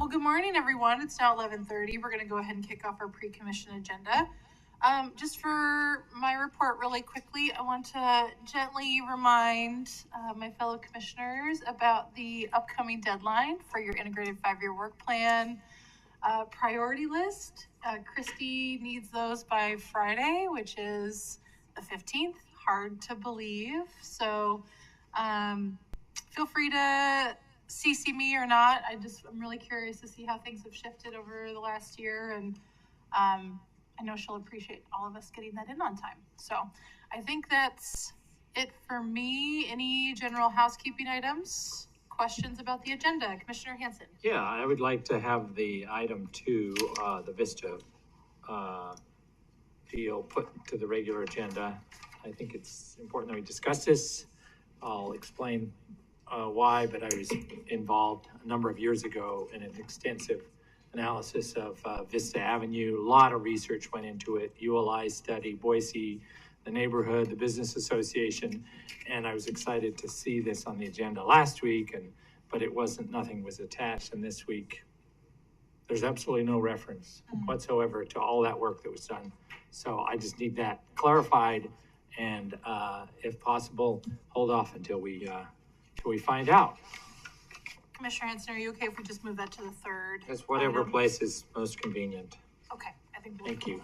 Well, good morning, everyone. It's now 11:30. We're going to go ahead and kick off our pre-commission agenda. Just for my report really quickly, I want to gently remind my fellow commissioners about the upcoming deadline for your integrated 5-year work plan priority list. Christy needs those by Friday, which is the 15th. Hard to believe. So feel free to CC me or not. I'm really curious to see how things have shifted over the last year, and I know she'll appreciate all of us getting that in on time. So I think that's it for me. Any general housekeeping items? Questions about the agenda? Commissioner Hanson. Yeah, I would like to have the item 2, the Vista deal put to the regular agenda. I think it's important that we discuss this. I'll explain why, but I was involved a number of years ago in an extensive analysis of Vista Avenue. A lot of research went into it, ULI study, Boise, the neighborhood, the business association, and I was excited to see this on the agenda last week, but nothing was attached, and this week there's absolutely no reference whatsoever to all that work that was done. So I just need that clarified, and if possible, hold off until we find out. Commissioner Hanson, are you okay if we just move that to the 3rd? That's whatever place is most convenient. Okay, I think we'll Thank you.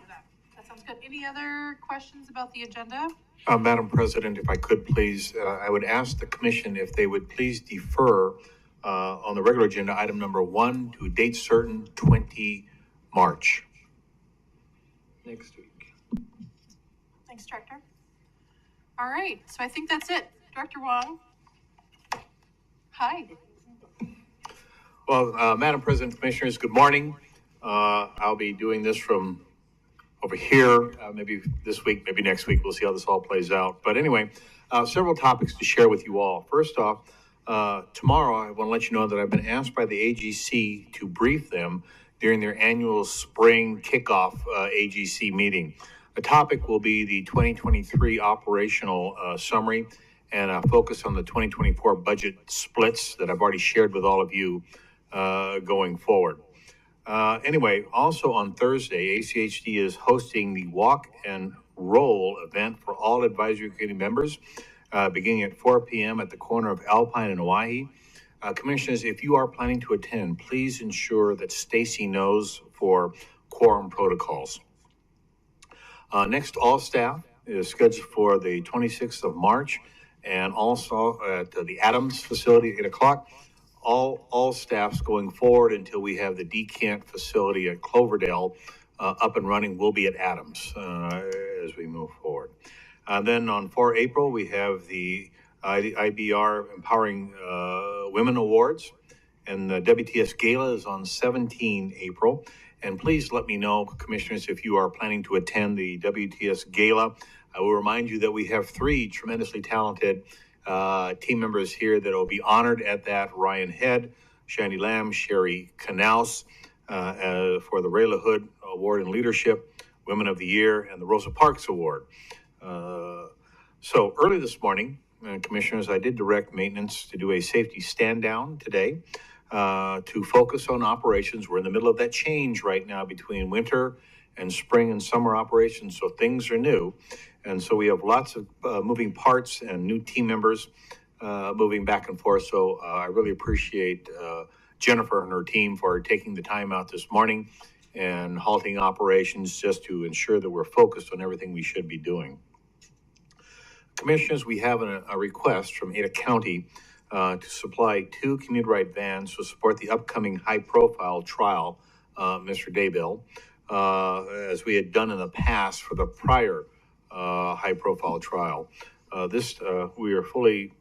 That sounds good. Any other questions about the agenda? Madam President, if I could please, I would ask the commission if they would please defer on the regular agenda item number 1 to date certain 20 March. Next week. Thanks, Director. All right, so I think that's it. Director Wong. Hi. Well, Madam President, Commissioners, good morning. I'll be doing this from over here, maybe this week, maybe next week. We'll see how this all plays out. But anyway, several topics to share with you all. First off, tomorrow I want to let you know that I've been asked by the AGC to brief them during their annual spring kickoff AGC meeting. The topic will be the 2023 operational summary and a focus on the 2024 budget splits that I've already shared with all of you going forward. Anyway, also on Thursday, ACHD is hosting the Walk and Roll event for all advisory committee members, beginning at 4 p.m. at the corner of Alpine and Oahe. Commissioners, if you are planning to attend, please ensure that Stacy knows for quorum protocols. Next, all staff is scheduled for the 26th of March, and also at the Adams facility at 8 o'clock. All staffs going forward until we have the decant facility at Cloverdale up and running will be at Adams as we move forward. Then on 4 April, we have the IBR Empowering Women Awards, and the WTS Gala is on 17 April. And please let me know, Commissioners, if you are planning to attend the WTS Gala. I will remind you that we have 3 tremendously talented team members here that will be honored at that: Ryan Head, Shandy Lamb, Sherry Knaus for the Rayla Hood Award in Leadership, Women of the Year, and the Rosa Parks Award. So early this morning, Commissioners, I did direct maintenance to do a safety stand down today to focus on operations. We're in the middle of that change right now between winter and spring and summer operations, so things are new. And so we have lots of moving parts and new team members moving back and forth. So I really appreciate Jennifer and her team for taking the time out this morning and halting operations just to ensure that we're focused on everything we should be doing. Commissioners, we have a request from Ada County to supply 2 commuter ride vans to support the upcoming high-profile trial, Mr. Daybell, as we had done in the past for the prior high-profile trial. We are fully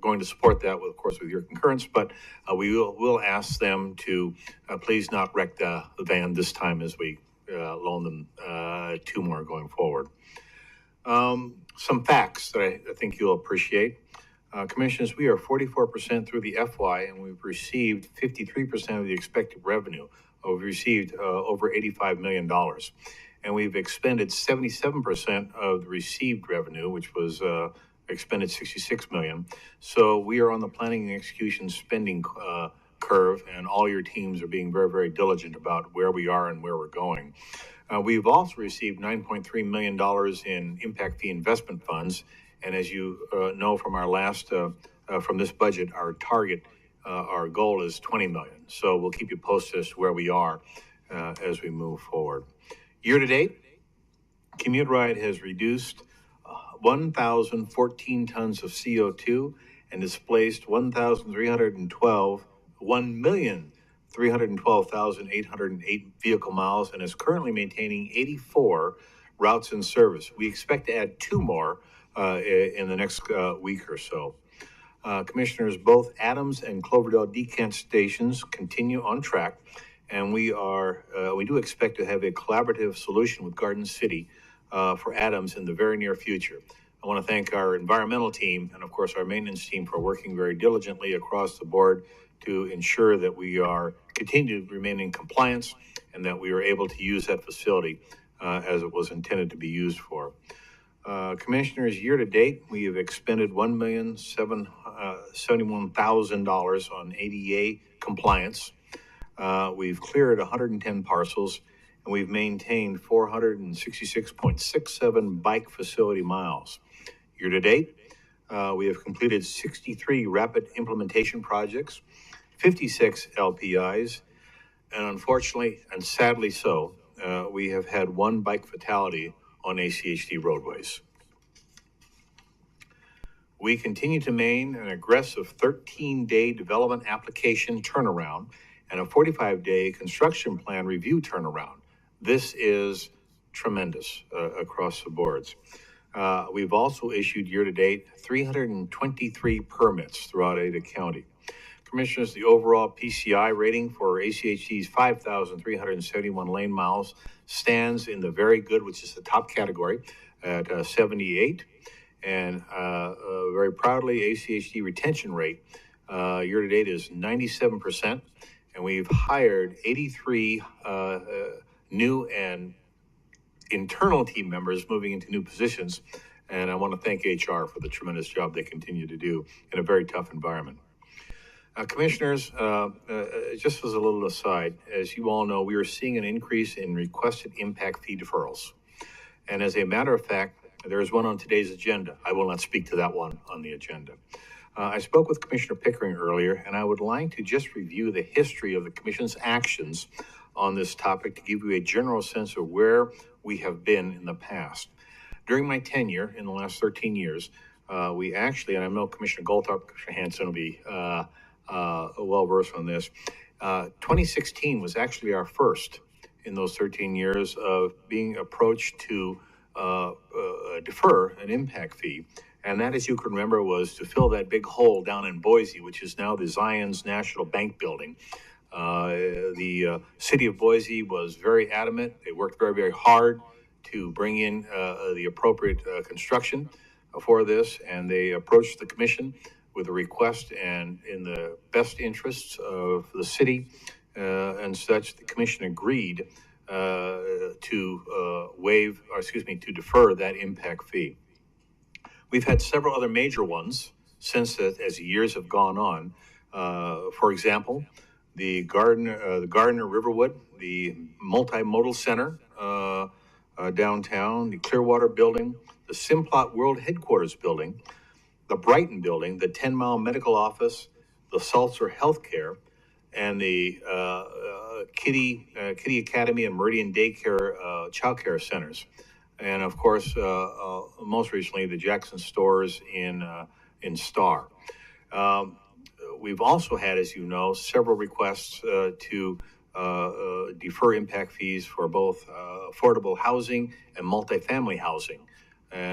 going to support that, of course, with your concurrence, but we will ask them to please not wreck the van this time as we loan them 2 more going forward. Some facts that I think you'll appreciate. Commissioners, we are 44% through the FY, and we've received 53% of the expected revenue. We've received over $85 million. And we've expended 77% of the received revenue, which was expended $66 million. So we are on the planning and execution spending curve, and all your teams are being very, very diligent about where we are and where we're going. We've also received $9.3 million in impact fee investment funds. And as you know from our last, from this budget, our target, our goal is 20 million. So we'll keep you posted as to where we are as we move forward. Year to date, Commute Ride has reduced 1,014 tons of CO2 and displaced 1,312,808 vehicle miles, and is currently maintaining 84 routes in service. We expect to add 2 more in the next week or so. Commissioners, both Adams and Cloverdale decant stations continue on track, and we do expect to have a collaborative solution with Garden City for Adams in the very near future. I want to thank our environmental team and, of course, our maintenance team for working very diligently across the board to ensure that we continue to remain in compliance and that we are able to use that facility as it was intended to be used for. Commissioners, year to date, we have expended $1,771,000 on ADA compliance. We've cleared 110 parcels, and we've maintained 466.67 bike facility miles. Year to date, we have completed 63 rapid implementation projects, 56 LPIs, and unfortunately, and sadly so, we have had 1 bike fatality on ACHD roadways. We continue to maintain an aggressive 13-day development application turnaround and a 45-day construction plan review turnaround. This is tremendous across the boards. We've also issued year-to-date 323 permits throughout Ada County. Commissioners, the overall PCI rating for ACHD's 5,371 lane miles stands in the very good, which is the top category, at 78. And very proudly, ACHD retention rate year-to-date is 97%. And we've hired 83 new and internal team members moving into new positions. And I want to thank HR for the tremendous job they continue to do in a very tough environment. Commissioners, just as a little aside, as you all know, we are seeing an increase in requested impact fee deferrals. And as a matter of fact, there is one on today's agenda. I will not speak to that one on the agenda. I spoke with Commissioner Pickering earlier, and I would like to just review the history of the Commission's actions on this topic to give you a general sense of where we have been in the past. During my tenure in the last 13 years, we actually, and I know Commissioner Goldthorpe, Commissioner Hanson will be well-versed on this. 2016 was actually our first in those 13 years of being approached to defer an impact fee. And that, as you can remember, was to fill that big hole down in Boise, which is now the Zions National Bank building. The city of Boise was very adamant. They worked very, very hard to bring in the appropriate construction for this, and they approached the commission with a request, and in the best interests of the city and such, the commission agreed to defer that impact fee. We've had several other major ones since as years have gone on. For example, the Gardner Riverwood, the multimodal center downtown, the Clearwater building, the Simplot World Headquarters building, the Brighton building, the 10 Mile Medical Office, the Salzer Healthcare, and the Kitty Academy and Meridian Daycare Child Care Centers. And of course, most recently, the Jackson Stores in Star. We've also had, as you know, several requests to defer impact fees for both affordable housing and multifamily housing. And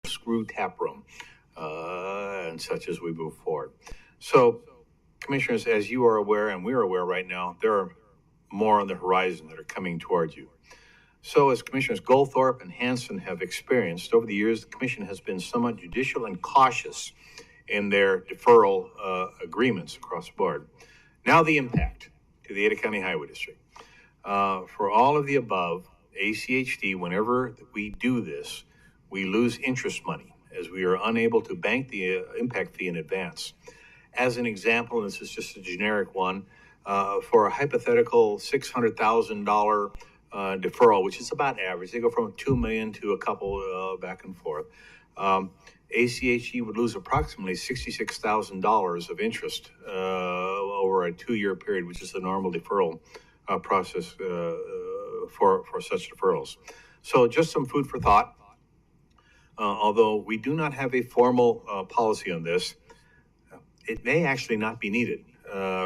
Screw Tap Room and such as we move forward. So, Commissioners, as you are aware, and we're aware right now, there are more on the horizon that are coming towards you. So, as Commissioners Goldthorpe and Hanson have experienced, over the years, the Commission has been somewhat judicial and cautious in their deferral agreements across the board. Now the impact to the Ada County Highway District. For all of the above, ACHD, whenever we do this, we lose interest money as we are unable to bank the impact fee in advance. as an example, and this is just a generic one, for a hypothetical $600,000 deferral, which is about average. They go from 2 million to a couple back and forth. ACHE would lose approximately $66,000 of interest over a 2-year period, which is the normal deferral process for such deferrals. So just some food for thought. Although we do not have a formal policy on this, it may actually not be needed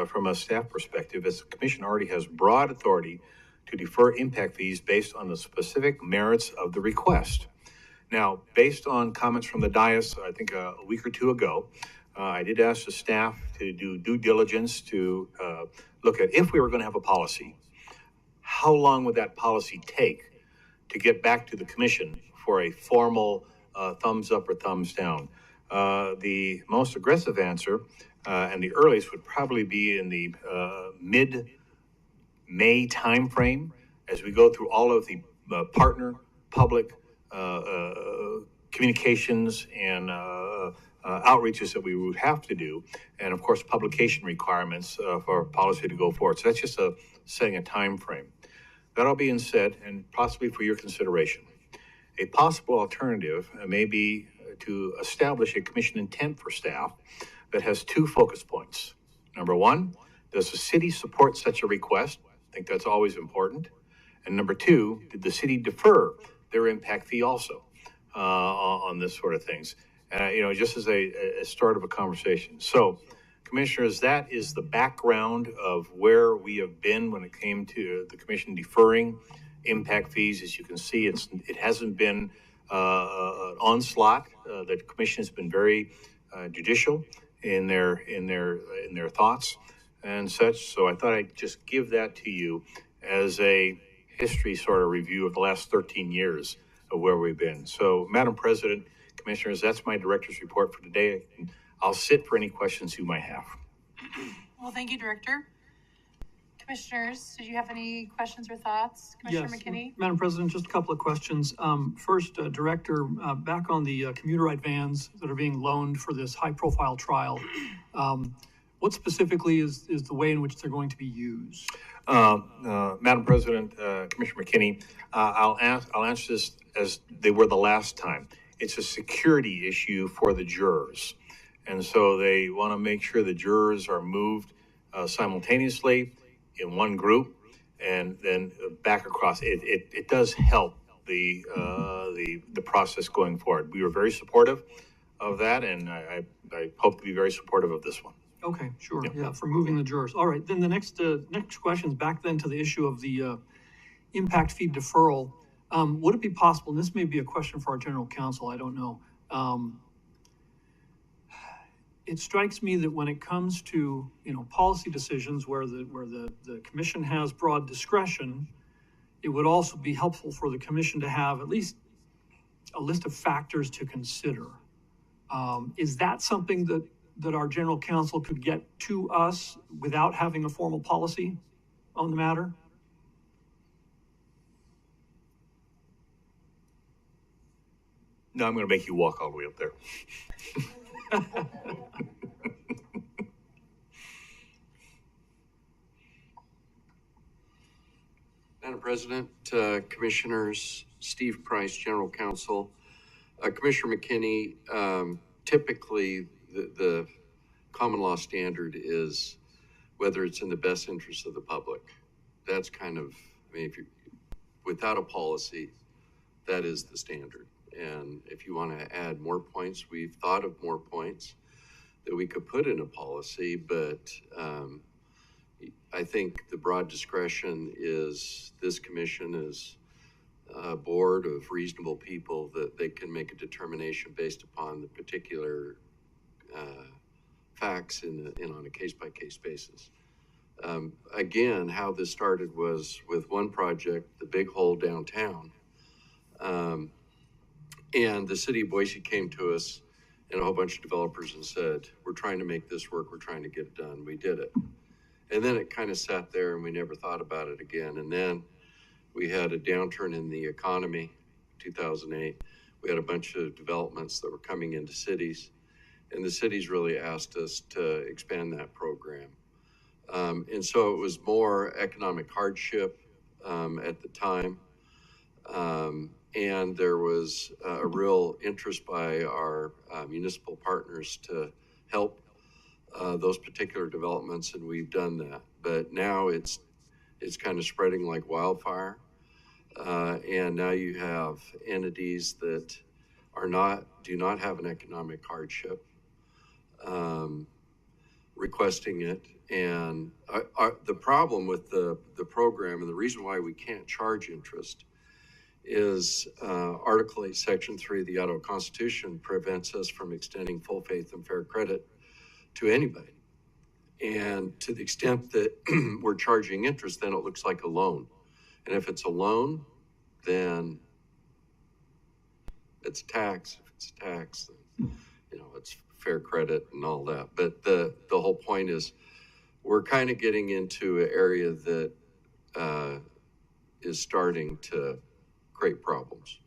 from a staff perspective, as the commission already has broad authority to defer impact fees based on the specific merits of the request. Now, based on comments from the dais, I think a week or two ago, I did ask the staff to do due diligence to look at, if we were going to have a policy, how long would that policy take to get back to the commission for a formal thumbs up or thumbs down? The most aggressive answer and the earliest would probably be in the mid-May timeframe, as we go through all of the partner, public communications and outreaches that we would have to do, and of course publication requirements for policy to go forward. So that's just setting a time frame. That all being said, and possibly for your consideration, a possible alternative may be to establish a commission intent for staff that has 2 focus points. Number 1, does the city support such a request? I think that's always important. And number 2, did the city defer their impact fee also on this sort of things? Just as a start of a conversation. So, commissioners, that is the background of where we have been when it came to the commission deferring impact fees. As you can see, it hasn't been an onslaught. The commission has been very judicial in their thoughts and such. So I thought I'd just give that to you as a history sort of review of the last 13 years of where we've been. So, Madam President, Commissioners, that's my director's report for today. I'll sit for any questions you might have. Well, thank you, Director. Commissioners, did you have any questions or thoughts? Commissioner McKinney? Madam President, just a couple of questions. First, Director, back on the commuter ride vans that are being loaned for this high-profile trial, what specifically is the way in which they're going to be used? Madam President, Commissioner McKinney, I'll answer this as they were the last time. It's a security issue for the jurors. And so they want to make sure the jurors are moved simultaneously in one group and then back across. It does help the process going forward. We were very supportive of that, and I hope to be very supportive of this one. Okay, sure. Yeah, for moving the jurors. All right, then the next question is back then to the issue of the impact fee deferral. Would it be possible, and this may be a question for our general counsel, I don't know. It strikes me that when it comes to policy decisions where the commission has broad discretion, it would also be helpful for the commission to have at least a list of factors to consider. Is that something that our general counsel could get to us without having a formal policy on the matter? No, I'm going to make you walk all the way up there. Madam President, Commissioners, Steve Price, General Counsel. Commissioner McKinney, typically the common law standard is whether it's in the best interest of the public. That's kind of, without a policy, that is the standard. And if you want to add more points, we've thought of more points that we could put in a policy, but I think the broad discretion is this commission is a board of reasonable people that they can make a determination based upon the particular facts on a case-by-case basis. Again, how this started was with one project, the Big Hole downtown. And the city of Boise came to us and a whole bunch of developers and said, we're trying to make this work, we're trying to get it done. We did it. And then it kind of sat there and we never thought about it again. And then we had a downturn in the economy, 2008. We had a bunch of developments that were coming into cities. and the city's really asked us to expand that program. And so it was more economic hardship at the time. And there was a real interest by our municipal partners to help those particular developments, and we've done that. But now it's kind of spreading like wildfire. And now you have entities that do not have an economic hardship requesting it. And the problem with the program, and the reason why we can't charge interest, is Article 8, Section 3 of the Idaho Constitution prevents us from extending full faith and fair credit to anybody. And to the extent that we're charging interest, then it looks like a loan. And if it's a loan, then it's tax. If it's tax, then, it's fair credit and all that. But the whole point is we're kind of getting into an area that is starting to create problems.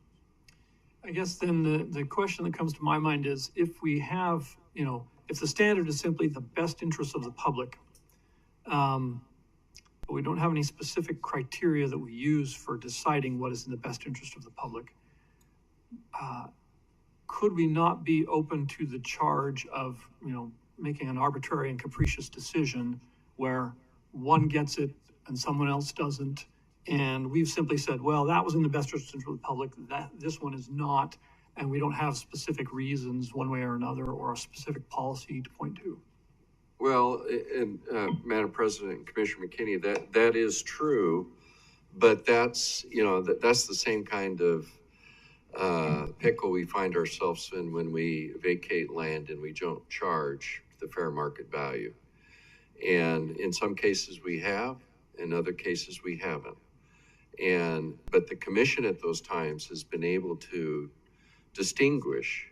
I guess then the question that comes to my mind is if we have, if the standard is simply the best interest of the public, but we don't have any specific criteria that we use for deciding what is in the best interest of the public, could we not be open to the charge of, making an arbitrary and capricious decision where one gets it and someone else doesn't? And we've simply said, well, that was in the best interest of the public, that this one is not, and we don't have specific reasons one way or another or a specific policy to point to. Well, and Madam President and Commissioner McKinney, that is true, but that's that's the same kind of pickle we find ourselves in when we vacate land and we don't charge the fair market value. And in some cases we have, in other cases we haven't. But the commission at those times has been able to distinguish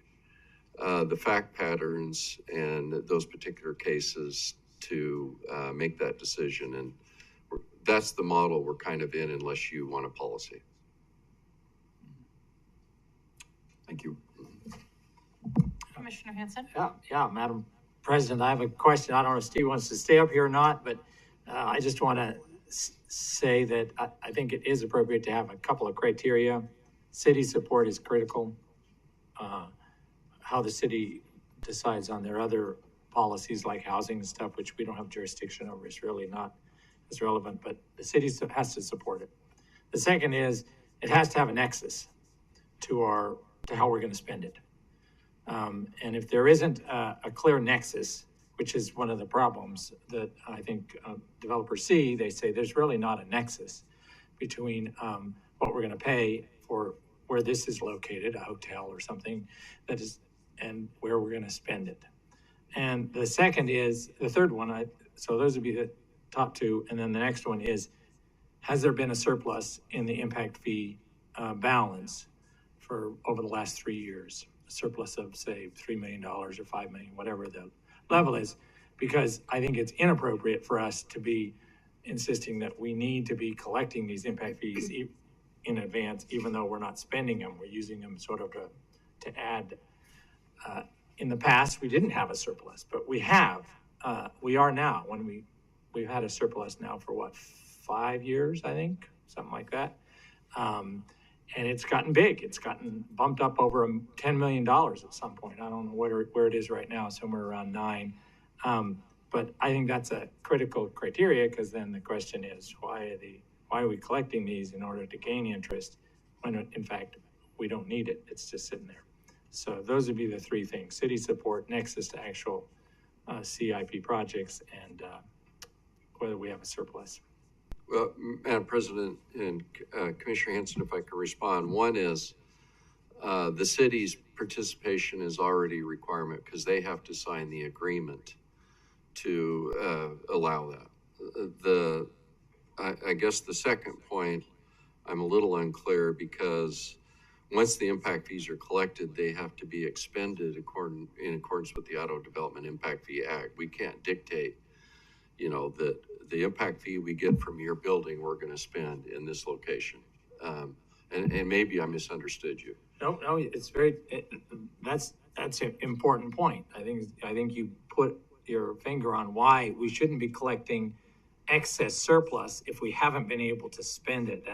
the fact patterns and those particular cases to make that decision. And that's the model we're kind of in, unless you want a policy. Thank you. Commissioner Hanson? Yeah, Madam President, I have a question. I don't know if Steve wants to stay up here or not, but I just want to say that I think it is appropriate to have a couple of criteria. City support is critical. How the city decides on their other policies like housing and stuff, which we don't have jurisdiction over, is really not as relevant, but the city has to support it. The second is it has to have a nexus to how we're going to spend it. And if there isn't a clear nexus, which is one of the problems that I think developers see, they say there's really not a nexus between what we're going to pay for where this is located, a hotel or something, that is, and where we're going to spend it. And the second is, the third one, so those would be the top two. And then the next one is, has there been a surplus in the impact fee balance for over the last 3 years? A surplus of, say, $3 million or $5 million, whatever the level is, because I think it's inappropriate for us to be insisting that we need to be collecting these impact fees in advance, even though we're not spending them. We're using them sort of to add. In the past, we didn't have a surplus, but we have. We are now. We've had a surplus now for 5 years, I think, something like that. And it's gotten big. It's gotten bumped up over $10 million at some point. I don't know where it is right now, somewhere around 9. But I think that's a critical criteria, because then the question is, why are we collecting these in order to gain interest when in fact we don't need it? It's just sitting there. So those would be the three things: city support, nexus to actual CIP projects, and whether we have a surplus. Well, Madam President and Commissioner Hanson, if I could respond. One is the city's participation is already a requirement because they have to sign the agreement to allow that. I guess the second point, I'm a little unclear, because once the impact fees are collected, they have to be expended in accordance with the Idaho Development Impact Fee Act. We can't dictate, that the impact fee we get from your building, we're going to spend in this location. And maybe I misunderstood you. No, it's very, that's an important point. I think you put your finger on why we shouldn't be collecting excess surplus if we haven't been able to spend it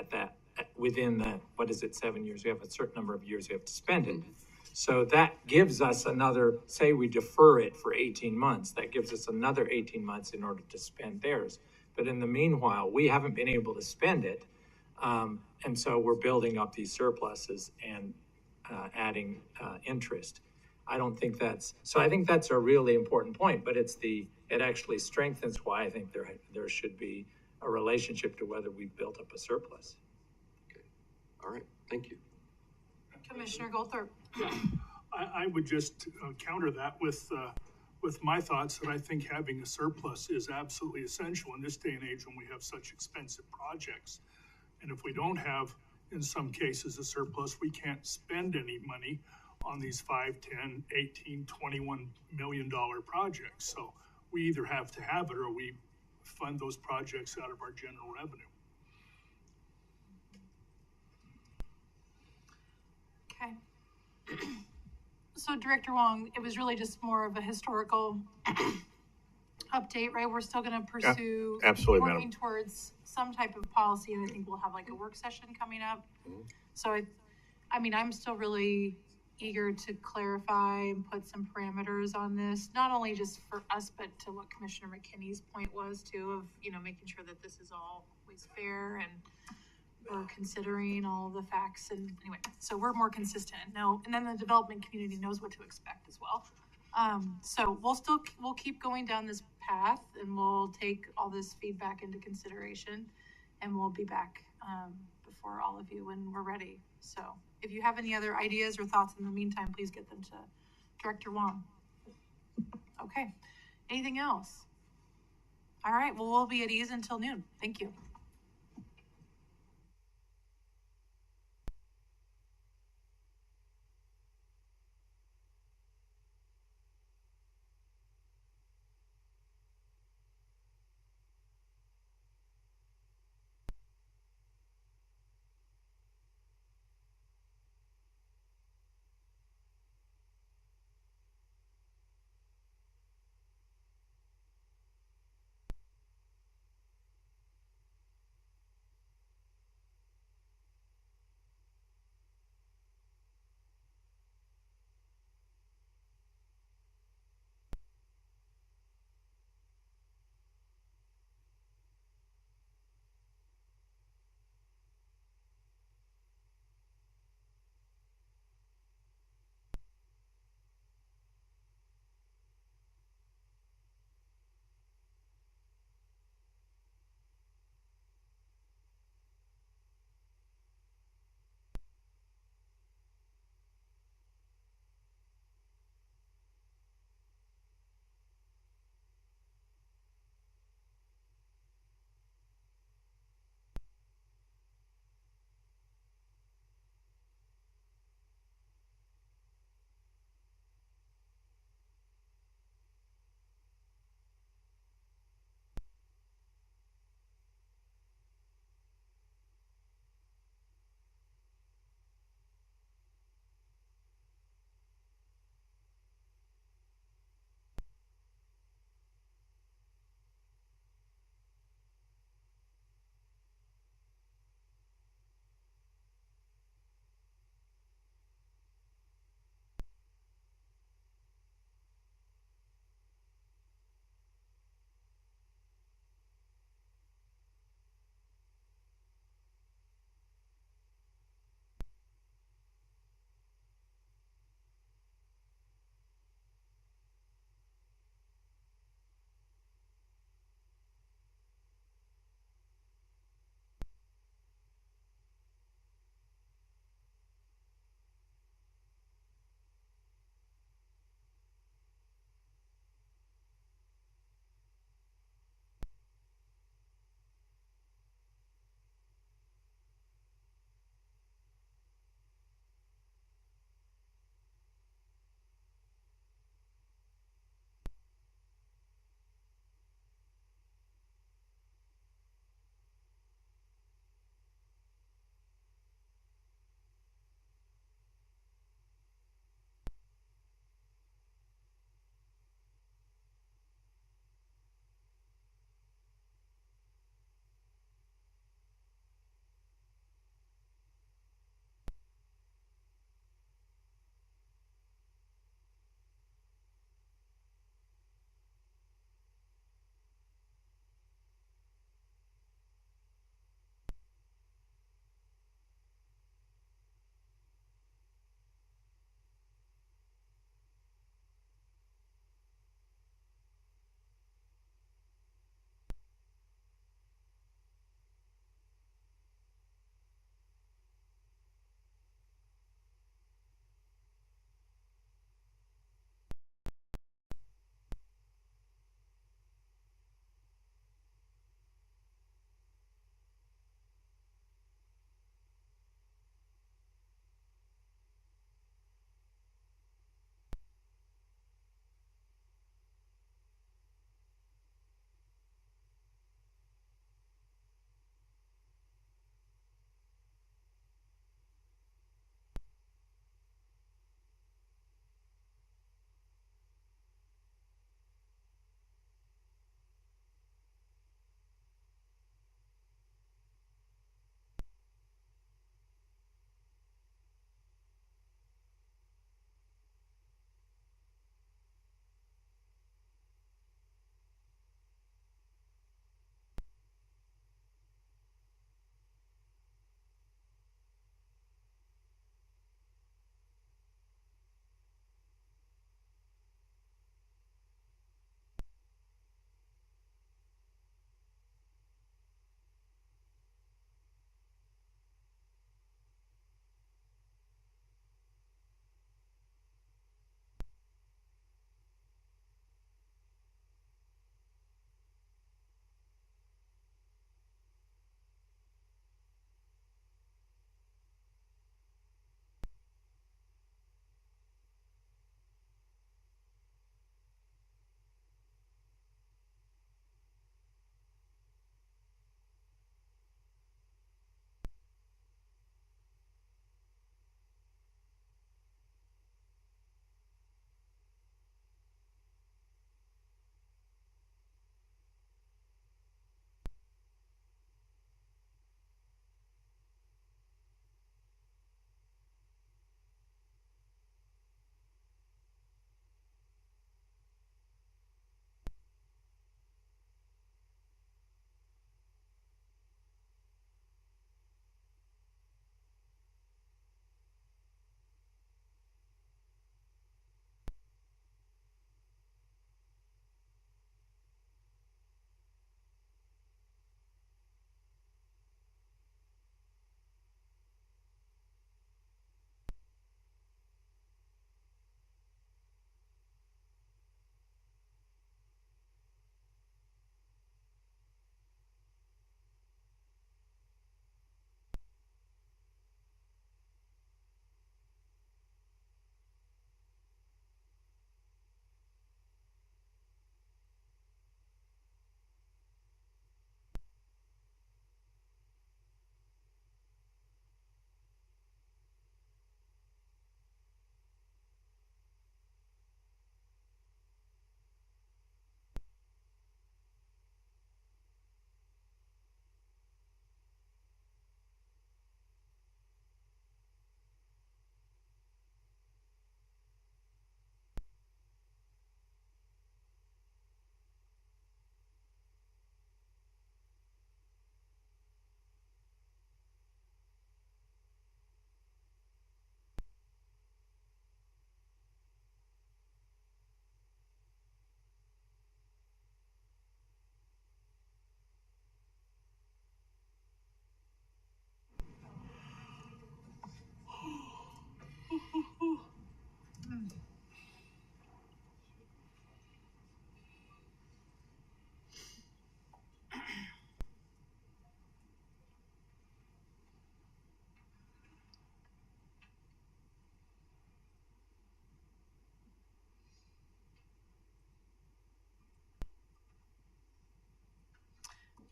within the, what is it, 7 years? We have a certain number of years we have to spend it. So that gives us another, say we defer it for 18 months, that gives us another 18 months in order to spend theirs. But in the meanwhile, we haven't been able to spend it. And so we're building up these surpluses and adding interest. I don't think I think that's a really important point, but it actually strengthens why I think there should be a relationship to whether we've built up a surplus. All right, thank you. Commissioner Goldthorpe. I would just counter that with my thoughts that I think having a surplus is absolutely essential in this day and age when we have such expensive projects. And if we don't have, in some cases, a surplus, we can't spend any money on these 5, 10, 18, 21 million dollar projects. So we either have to have it or we fund those projects out of our general revenue. Okay. So Director Wong, it was really just more of a historical update, right? We're still going to pursue absolutely, working madam. towards some type of policy, and I think we'll have like a work session coming up. So I mean, I'm still really eager to clarify and put some parameters on this, not only just for us, but to what Commissioner McKinney's point was too, of, you know, making sure that this is always fair and we're considering all the facts. And anyway, so we're more consistent. No, and then the development community knows what to expect as well. So we'll keep going down this path, and we'll take all this feedback into consideration, and we'll be back before all of you when we're ready. So if you have any other ideas or thoughts in the meantime, please get them to Director Wong. Okay, anything else? All right, well, we'll be at ease until noon. Thank you.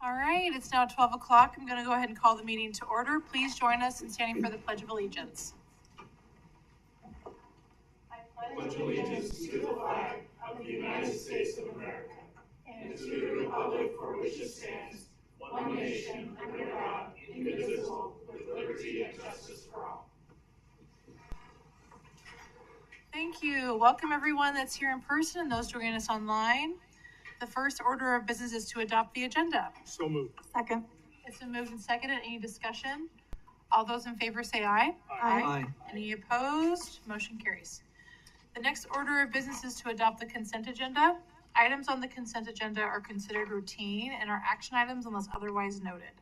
All right, it's now 12 o'clock. I'm going to go ahead and call the meeting to order. Please join us in standing for the Pledge of Allegiance. I pledge allegiance to the flag of the United States of America and to the republic for which it stands, one nation, under God, indivisible, with liberty and justice for all. Thank you. Welcome everyone that's here in person and those joining us online. The first order of business is to adopt the agenda. So moved. Second. It's been moved and seconded. Any discussion? All those in favor say aye. Aye. Any opposed? Motion carries. The next order of business is to adopt the consent agenda. Items on the consent agenda are considered routine and are action items unless otherwise noted.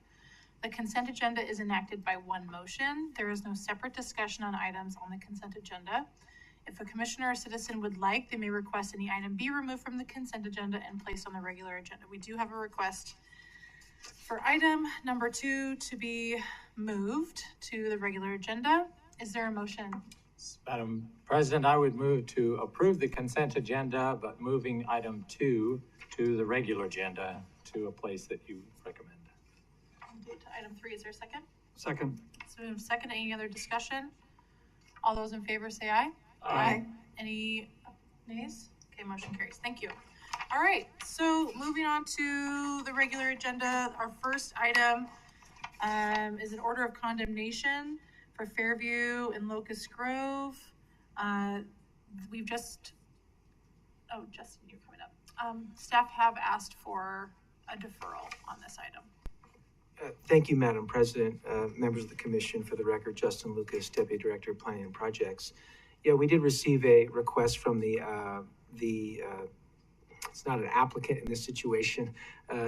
The consent agenda is enacted by one motion. There is no separate discussion on items on the consent agenda. If a commissioner or citizen would like, they may request any item be removed from the consent agenda and placed on the regular agenda. We do have a request for item number 2 to be moved to the regular agenda. Is there a motion? Madam President, I would move to approve the consent agenda, but moving item 2 to the regular agenda to a place that you recommend. To item 3, is there a second? Second. So moved second. Any other discussion? All those in favor say aye. Aye. Any nays? Okay, motion carries. Thank you. All right, so moving on to the regular agenda, our first item is an order of condemnation for Fairview and Locust Grove. We've just, oh, Justin, you're coming up. Staff have asked for a deferral on this item. Thank you, Madam President, members of the commission. For the record, Justin Lucas, Deputy Director of Planning and Projects. Yeah, we did receive a request from it's not an applicant in this situation,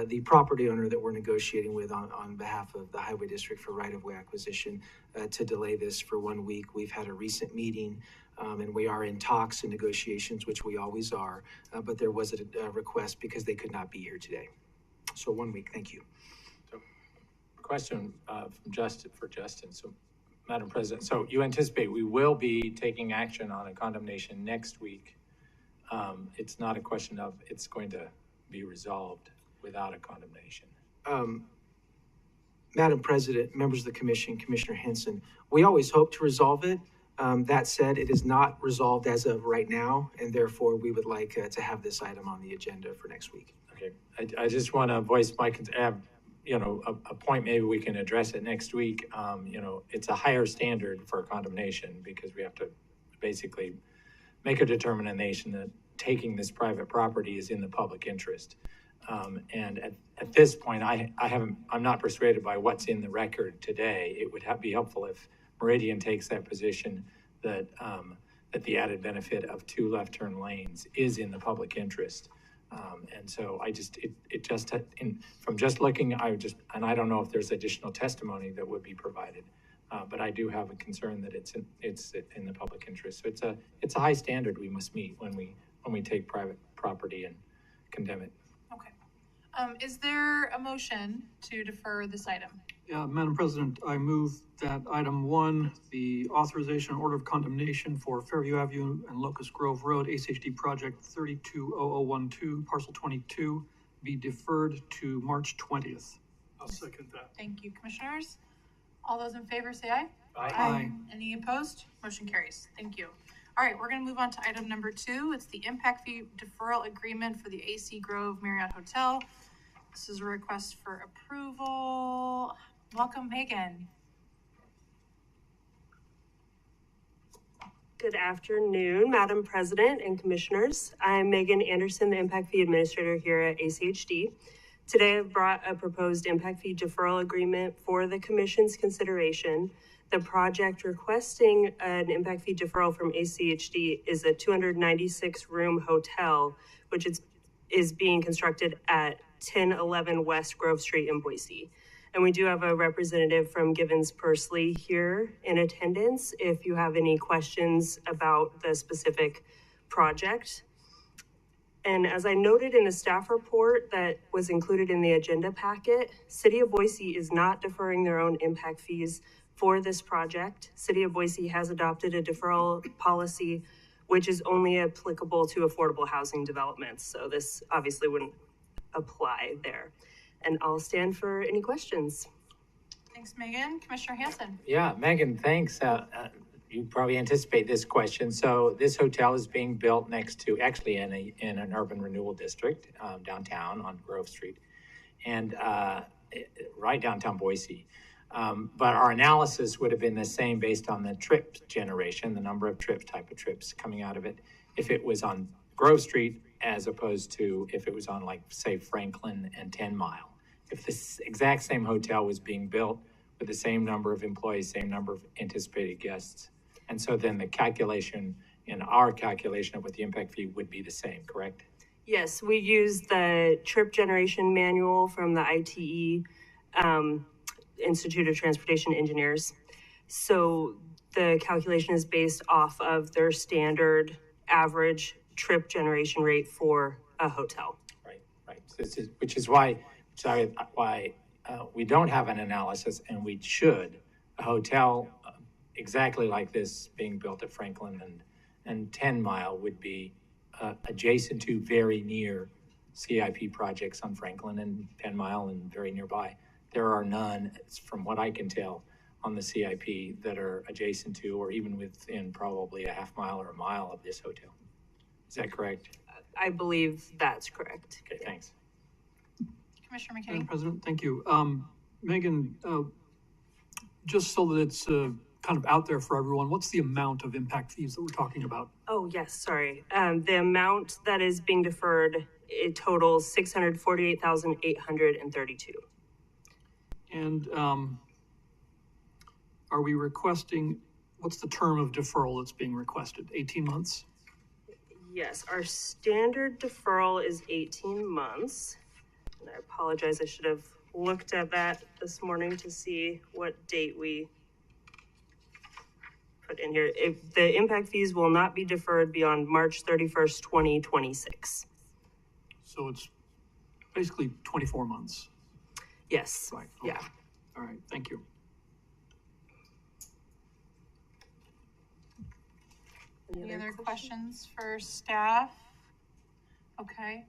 the property owner that we're negotiating with on behalf of the Highway District for right-of-way acquisition to delay this for 1 week. We've had a recent meeting and we are in talks and negotiations, which we always are, but there was a request because they could not be here today. So 1 week, thank you. Question from Justin. So, Madam President, so you anticipate we will be taking action on a condemnation next week. It's not a question of it's going to be resolved without a condemnation. Madam President, members of the commission, Commissioner Henson, we always hope to resolve it. That said, it is not resolved as of right now, and therefore we would like to have this item on the agenda for next week. Okay, I just want to voice my concern. A point, maybe we can address it next week. It's a higher standard for condemnation because we have to basically make a determination that taking this private property is in the public interest. And at this point, I'm not persuaded by what's in the record today. It would be helpful if Meridian takes that position that the added benefit of 2 left turn lanes is in the public interest. And so from just looking, and I don't know if there's additional testimony that would be provided, but I do have a concern that it's in the public interest. So it's a high standard we must meet when we take private property and condemn it. Okay. Is there a motion to defer this item? Yeah, Madam President, I move that item 1, the authorization and order of condemnation for Fairview Avenue and Locust Grove Road, ACHD project 320012, parcel 22, be deferred to March 20th. I'll second that. Thank you, commissioners. All those in favor say aye. Aye. Any opposed? Motion carries. Thank you. All right, we're going to move on to item number 2. It's the impact fee deferral agreement for the AC Grove Marriott Hotel. This is a request for approval. Welcome, Megan. Good afternoon, Madam President and Commissioners. I'm Megan Anderson, the Impact Fee Administrator here at ACHD. Today, I've brought a proposed impact fee deferral agreement for the Commission's consideration. The project requesting an impact fee deferral from ACHD is a 296-room hotel, which is being constructed at 1011 West Grove Street in Boise. And we do have a representative from Givens Pursley here in attendance if you have any questions about the specific project. And as I noted in the staff report that was included in the agenda packet, City of Boise is not deferring their own impact fees for this project. City of Boise has adopted a deferral policy which is only applicable to affordable housing developments. So this obviously wouldn't apply there. And I'll stand for any questions. Thanks, Megan. Commissioner Hanson. Yeah, Megan, thanks. You probably anticipate this question. So this hotel is being built next to, actually in an urban renewal district, downtown on Grove Street, and right downtown Boise. But our analysis would have been the same based on the trip generation, the number of trips, type of trips coming out of it, if it was on Grove Street as opposed to if it was on, like, say, Franklin and 10 Mile. If this exact same hotel was being built with the same number of employees, same number of anticipated guests. And so then the calculation, in our calculation of what the impact fee would be the same, correct? Yes, we use the trip generation manual from the ITE, Institute of Transportation Engineers. So the calculation is based off of their standard average trip generation rate for a hotel. Right. So which is why we don't have an analysis, and we should. A hotel exactly like this being built at Franklin and 10 Mile would be adjacent to, very near CIP projects on Franklin and 10 Mile and very nearby. There are none, from what I can tell, on the CIP that are adjacent to or even within probably a half mile or a mile of this hotel. Is that correct? I believe that's correct. Okay, thanks. Commissioner Madam McKinney. President, thank you. Megan, just so that it's kind of out there for everyone, what's the amount of impact fees that we're talking about? Oh, yes, sorry. The amount that is being deferred, it totals $648,832. And are we requesting, what's the term of deferral that's being requested? 18 months? Yes, our standard deferral is 18 months. And I apologize, I should have looked at that this morning to see what date we put in here. If the impact fees will not be deferred beyond March 31st, 2026. So it's basically 24 months. Yes, Right. Okay. yeah. All right, thank you. Any other questions for staff? Okay.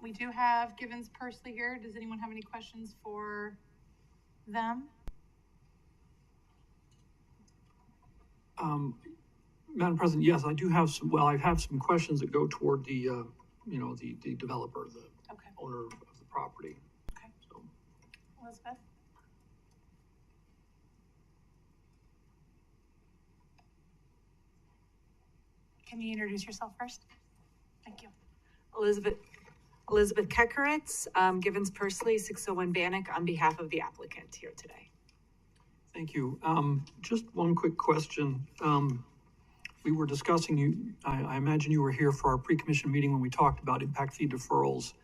We do have Givens Pursley here. Does anyone have any questions for them? Madam President, yes, I do have some, well, I have some questions that go toward the, the developer, the Okay. owner of the property. Okay. So, Elizabeth? Can you introduce yourself first? Thank you. Elizabeth Kekaritz, Givens Pursley, 601 Bannock, on behalf of the applicant here today. thank you. Just one quick question. We were discussing, I imagine you were here for our pre-commission meeting when we talked about impact fee deferrals.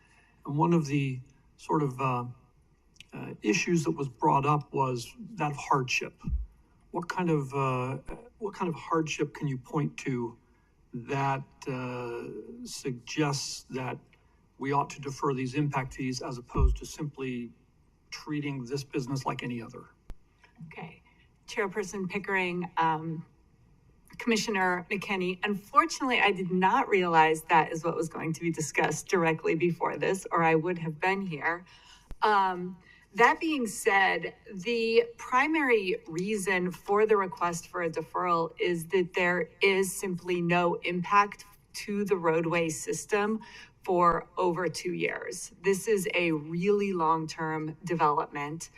And one of the sort of issues that was brought up was that of hardship. What kind of hardship can you point to that suggests that we ought to defer these impact fees as opposed to simply treating this business like any other? Okay, Chairperson Pickering, Commissioner McKinney, unfortunately, I did not realize that is what was going to be discussed directly before this, or I would have been here. That being said, the primary reason for the request for a deferral is that there is simply no impact to the roadway system for over 2 years. This is a really long-term development.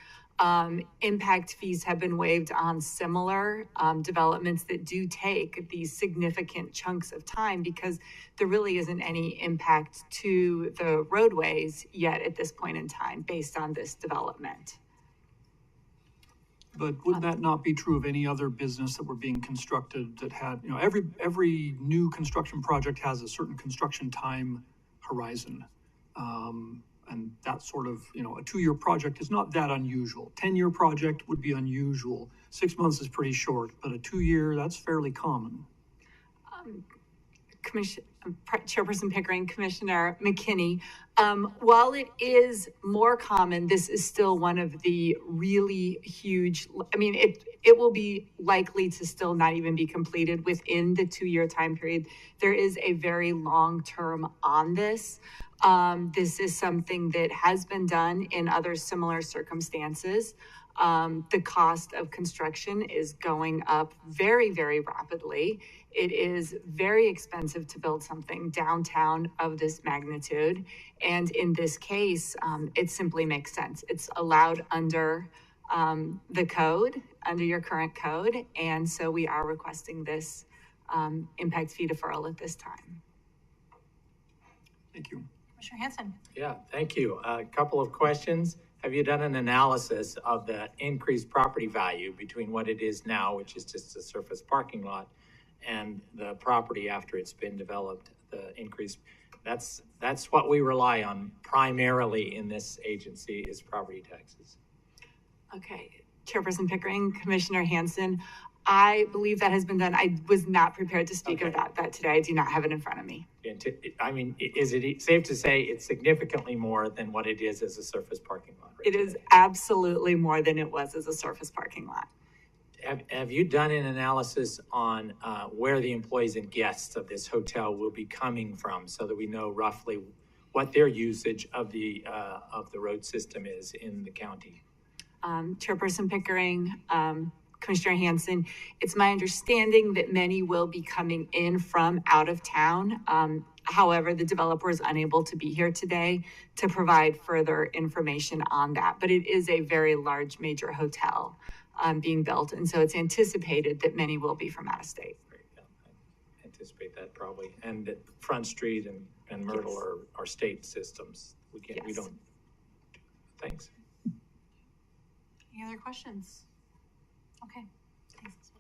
Impact fees have been waived on similar developments that do take these significant chunks of time because there really isn't any impact to the roadways yet at this point in time based on this development. But would that not be true of any other business that were being constructed that had, every new construction project has a certain construction time horizon. And that sort of, a 2-year project is not that unusual. 10-year project would be unusual. 6 months is pretty short, but a 2-year, that's fairly common. Chairperson Pickering, Commissioner McKinney, while it is more common, this is still one of the really huge, it will be likely to still not even be completed within the 2-year time period. There is a very long term on this. This is something that has been done in other similar circumstances. The cost of construction is going up very, very rapidly. It is very expensive to build something downtown of this magnitude. And in this case, it simply makes sense. It's allowed under the code, under your current code. And so we are requesting this impact fee deferral at this time. Thank you. Commissioner Hanson? Yeah, thank you. A couple of questions. Have you done an analysis of the increased property value between what it is now, which is just a surface parking lot, and the property after it's been developed, the increase? That's what we rely on primarily in this agency is property taxes. Okay, Chairperson Pickering, Commissioner Hanson, I believe that has been done. I was not prepared to speak Okay. about that today. I do not have it in front of me. I mean, is it safe to say it's significantly more than what it is as a surface parking lot? Right It is today? absolutely more than it was as a surface parking lot. Have you done an analysis on where the employees and guests of this hotel will be coming from, so that we know roughly what their usage of the road system is in the county? Chairperson Pickering, Commissioner Hanson, it's my understanding that many will be coming in from out of town. However, the developer is unable to be here today to provide further information on that. But it is a very large major hotel being built. And so it's anticipated that many will be from out of state. I anticipate that probably. And that Front Street and Myrtle Yes. are state systems. We Yes. don't. Thanks. Any other questions? Okay. Thanks.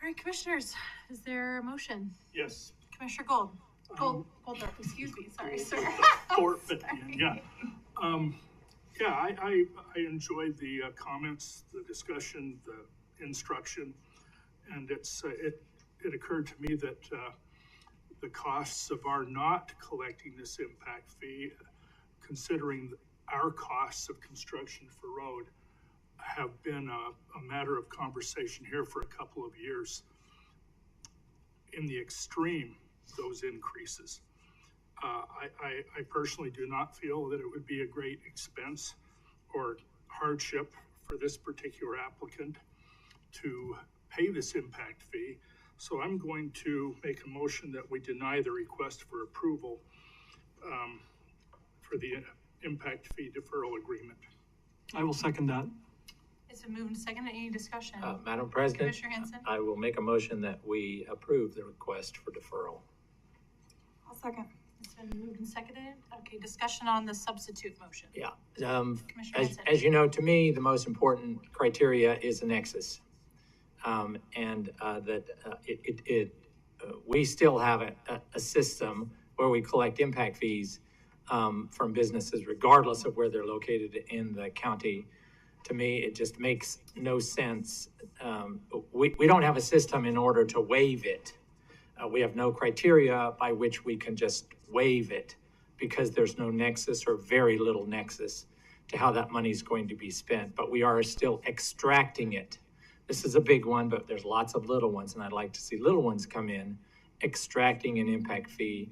All right, commissioners, is there a motion? Yes. Commissioner Goldberg, excuse me, sorry, sir. Forfeit, yeah. Yeah, I enjoyed the comments, the discussion, the instruction, and it occurred to me that the costs of our not collecting this impact fee, considering our costs of construction for road, have been a matter of conversation here for a couple of years. In the extreme, those increases. I personally do not feel that it would be a great expense or hardship for this particular applicant to pay this impact fee. So I'm going to make a motion that we deny the request for approval for the impact fee deferral agreement. I will second that. It's been moved and seconded. Any discussion? Madam President, Commissioner Hanson? I will make a motion that we approve the request for deferral. I'll second. It's been moved and seconded. Okay, discussion on the substitute motion. Yeah. Commissioner As Hanson? you know, to me, the most important criteria is a nexus. We still have a system where we collect impact fees from businesses regardless of where they're located in the county. To me, it just makes no sense. We don't have a system in order to waive it. We have no criteria by which we can just waive it because there's no nexus or very little nexus to how that money is going to be spent. But we are still extracting it. This is a big one, but there's lots of little ones, and I'd like to see little ones come in, extracting an impact fee.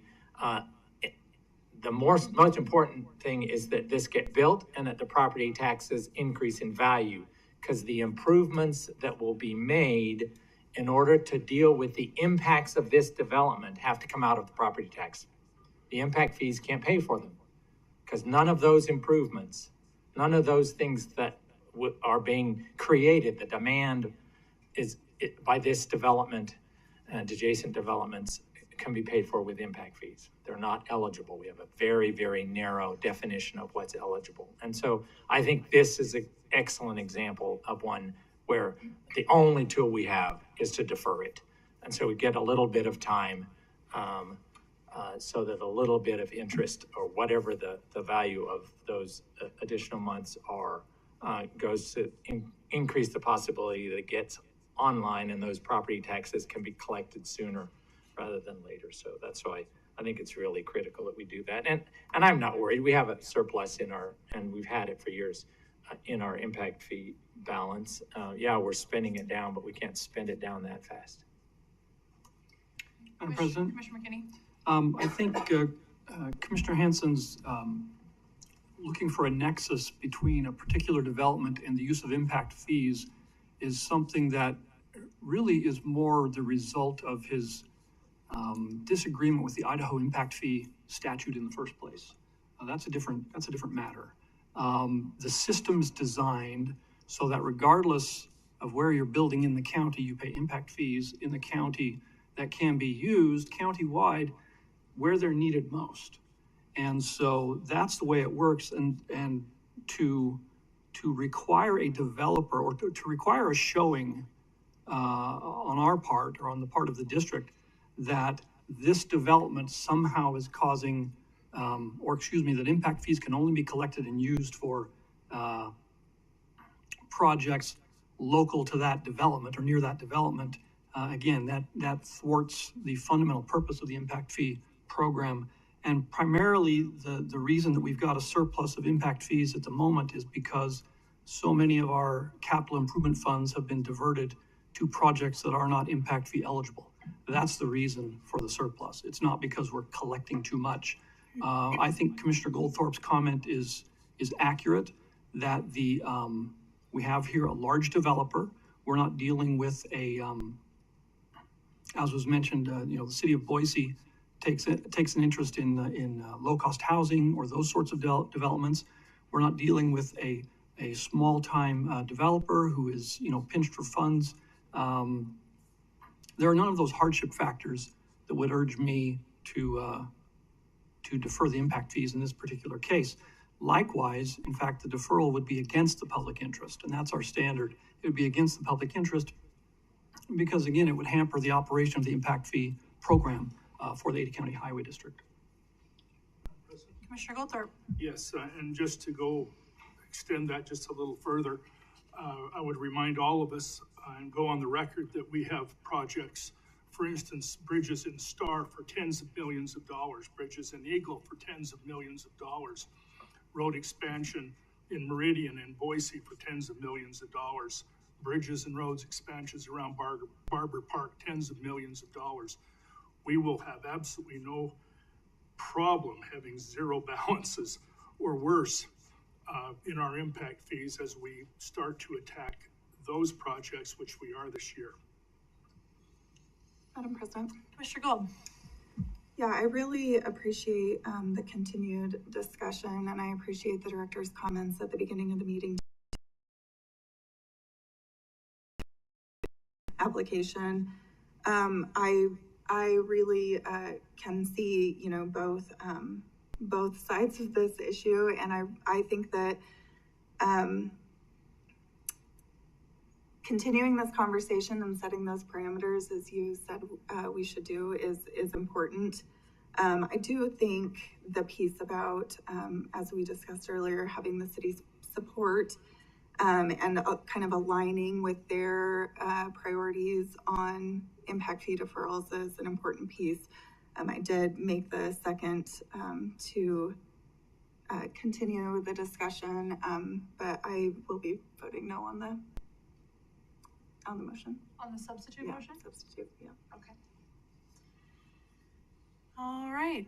The most important thing is that this get built and that the property taxes increase in value, because the improvements that will be made in order to deal with the impacts of this development have to come out of the property tax. The impact fees can't pay for them, because none of those improvements, none of those things that are being created, the demand by this development and adjacent developments can be paid for with impact fees. They're not eligible. We have a very, very narrow definition of what's eligible. And so I think this is an excellent example of one where the only tool we have is to defer it. And so we get a little bit of time so that a little bit of interest or whatever the value of those additional months are goes to increase the possibility that it gets online and those property taxes can be collected sooner rather than later. So that's why I think it's really critical that we do that. And I'm not worried. We have a surplus and we've had it for years, in our impact fee balance. Yeah, we're spending it down, but we can't spend it down that fast. Madam President, Commissioner McKinney? I think Commissioner Hansen's looking for a nexus between a particular development and the use of impact fees is something that really is more the result of his disagreement with the Idaho impact fee statute in the first place. That's a different matter. The system's designed so that regardless of where you're building in the county, you pay impact fees in the county that can be used countywide where they're needed most. And so that's the way it works. And to require a developer or to require a showing on our part or on the part of the district that this development somehow is causing, that impact fees can only be collected and used for projects local to that development or near that development. Again, that thwarts the fundamental purpose of the impact fee program. And primarily the reason that we've got a surplus of impact fees at the moment is because so many of our capital improvement funds have been diverted to projects that are not impact fee eligible. That's the reason for the surplus. It's not because we're collecting too much. I think Commissioner Goldthorpe's comment is accurate that we have here a large developer. We're not dealing with a, as was mentioned, the city of Boise takes an interest in low-cost housing or those sorts of developments. We're not dealing with a small-time developer who is pinched for funds. There are none of those hardship factors that would urge me to defer the impact fees in this particular case. Likewise, in fact, the deferral would be against the public interest, and that's our standard. It would be against the public interest because, again, it would hamper the operation of the impact fee program for the Ada County Highway District. Commissioner Goldthorpe. Yes, and just to extend that just a little further, I would remind all of us and go on the record that we have projects, for instance, bridges in Star for tens of millions of dollars, bridges in Eagle for tens of millions of dollars, road expansion in Meridian and Boise for tens of millions of dollars, bridges and roads expansions around Barber Park, tens of millions of dollars. We will have absolutely no problem having zero balances or worse in our impact fees as we start to attack those projects, which we are this year. Madam President. Commissioner Gold. Yeah, I really appreciate the continued discussion, and I appreciate the director's comments at the beginning of the meeting. Application. I really can see, both sides of this issue, and I think that continuing this conversation and setting those parameters, as you said, we should do is important. I do think the piece about, as we discussed earlier, having the city's support and kind of aligning with their priorities on impact fee deferrals is an important piece. I did make the second to continue the discussion, but I will be voting no on the motion. On the substitute motion? Substitute, yeah. Okay. All right.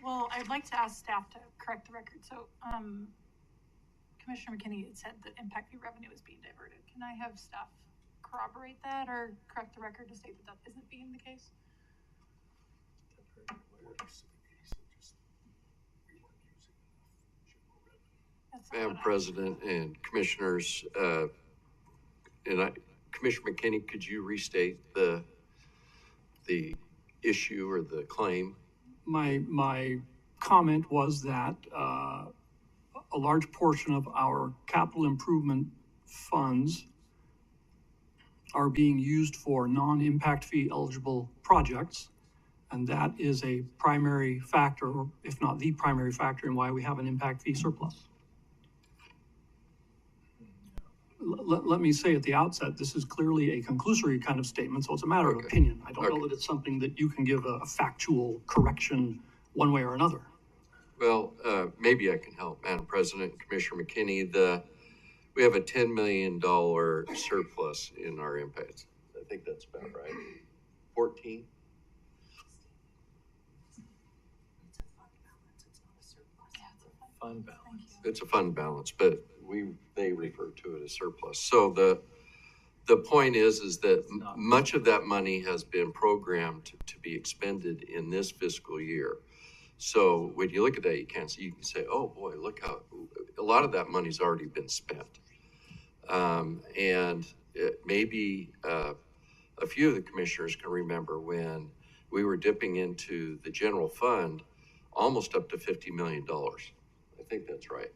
Well, I'd like to ask staff to correct the record. So, Commissioner McKinney had said that impact fee revenue is being diverted. Can I have staff corroborate that or correct the record to state that that isn't being the case? Madam President and Commissioners, Commissioner McKinney, could you restate the issue or the claim? My comment was that a large portion of our capital improvement funds are being used for non-impact fee eligible projects. And that is a primary factor, or if not the primary factor, in why we have an impact fee surplus. Let me say at the outset, this is clearly a conclusory kind of statement, so it's a matter of opinion. I don't know that it's something that you can give a factual correction one way or another. Well, maybe I can help, Madam President and Commissioner McKinney. We have a $10 million surplus in our impacts. I think that's about right. 14? fund balance. It's a fund balance, but they refer to it as surplus. So the point is that much of that money has been programmed to be expended in this fiscal year. So when you look at that, you can say, oh boy, look how a lot of that money's already been spent. And maybe a few of the commissioners can remember when we were dipping into the general fund almost up to $50 million. I think that's right.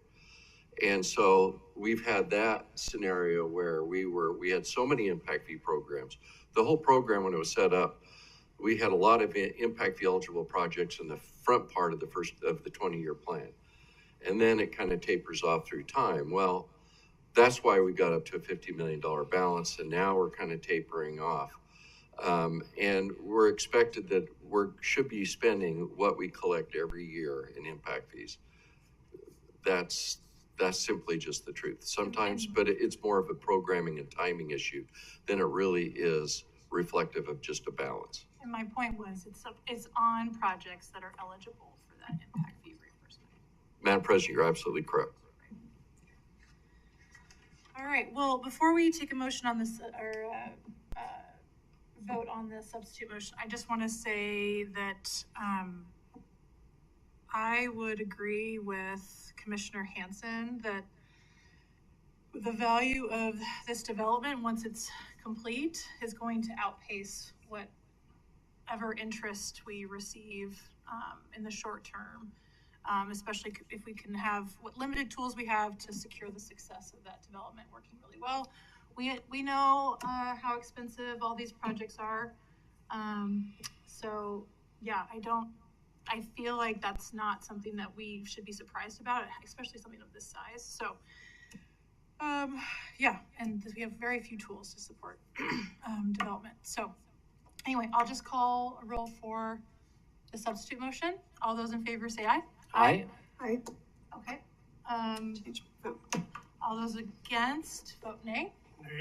And so we've had that scenario where we had so many impact fee programs. The whole program, when it was set up, we had a lot of impact fee eligible projects in the front part of the 20-year plan. And then it kind of tapers off through time. Well, that's why we got up to a $50 million balance, and now we're kind of tapering off. And we're expected that we should be spending what we collect every year in impact fees. That's simply just the truth sometimes, but it's more of a programming and timing issue than it really is reflective of just a balance. And my point was, it's on projects that are eligible for that impact fee reimbursement. Madam President, you're absolutely correct. All right, well, before we take a motion on this, or vote on the substitute motion, I just want to say that I would agree with Commissioner Hansen that the value of this development, once it's complete, is going to outpace whatever interest we receive in the short term, especially if we can have what limited tools we have to secure the success of that development working really well. We know how expensive all these projects are. So yeah, I feel like that's not something that we should be surprised about, especially something of this size. So yeah, and we have very few tools to support development. So anyway, I'll just call a roll for the substitute motion. All those in favor say aye. Aye. Aye. Okay. All those against, vote nay.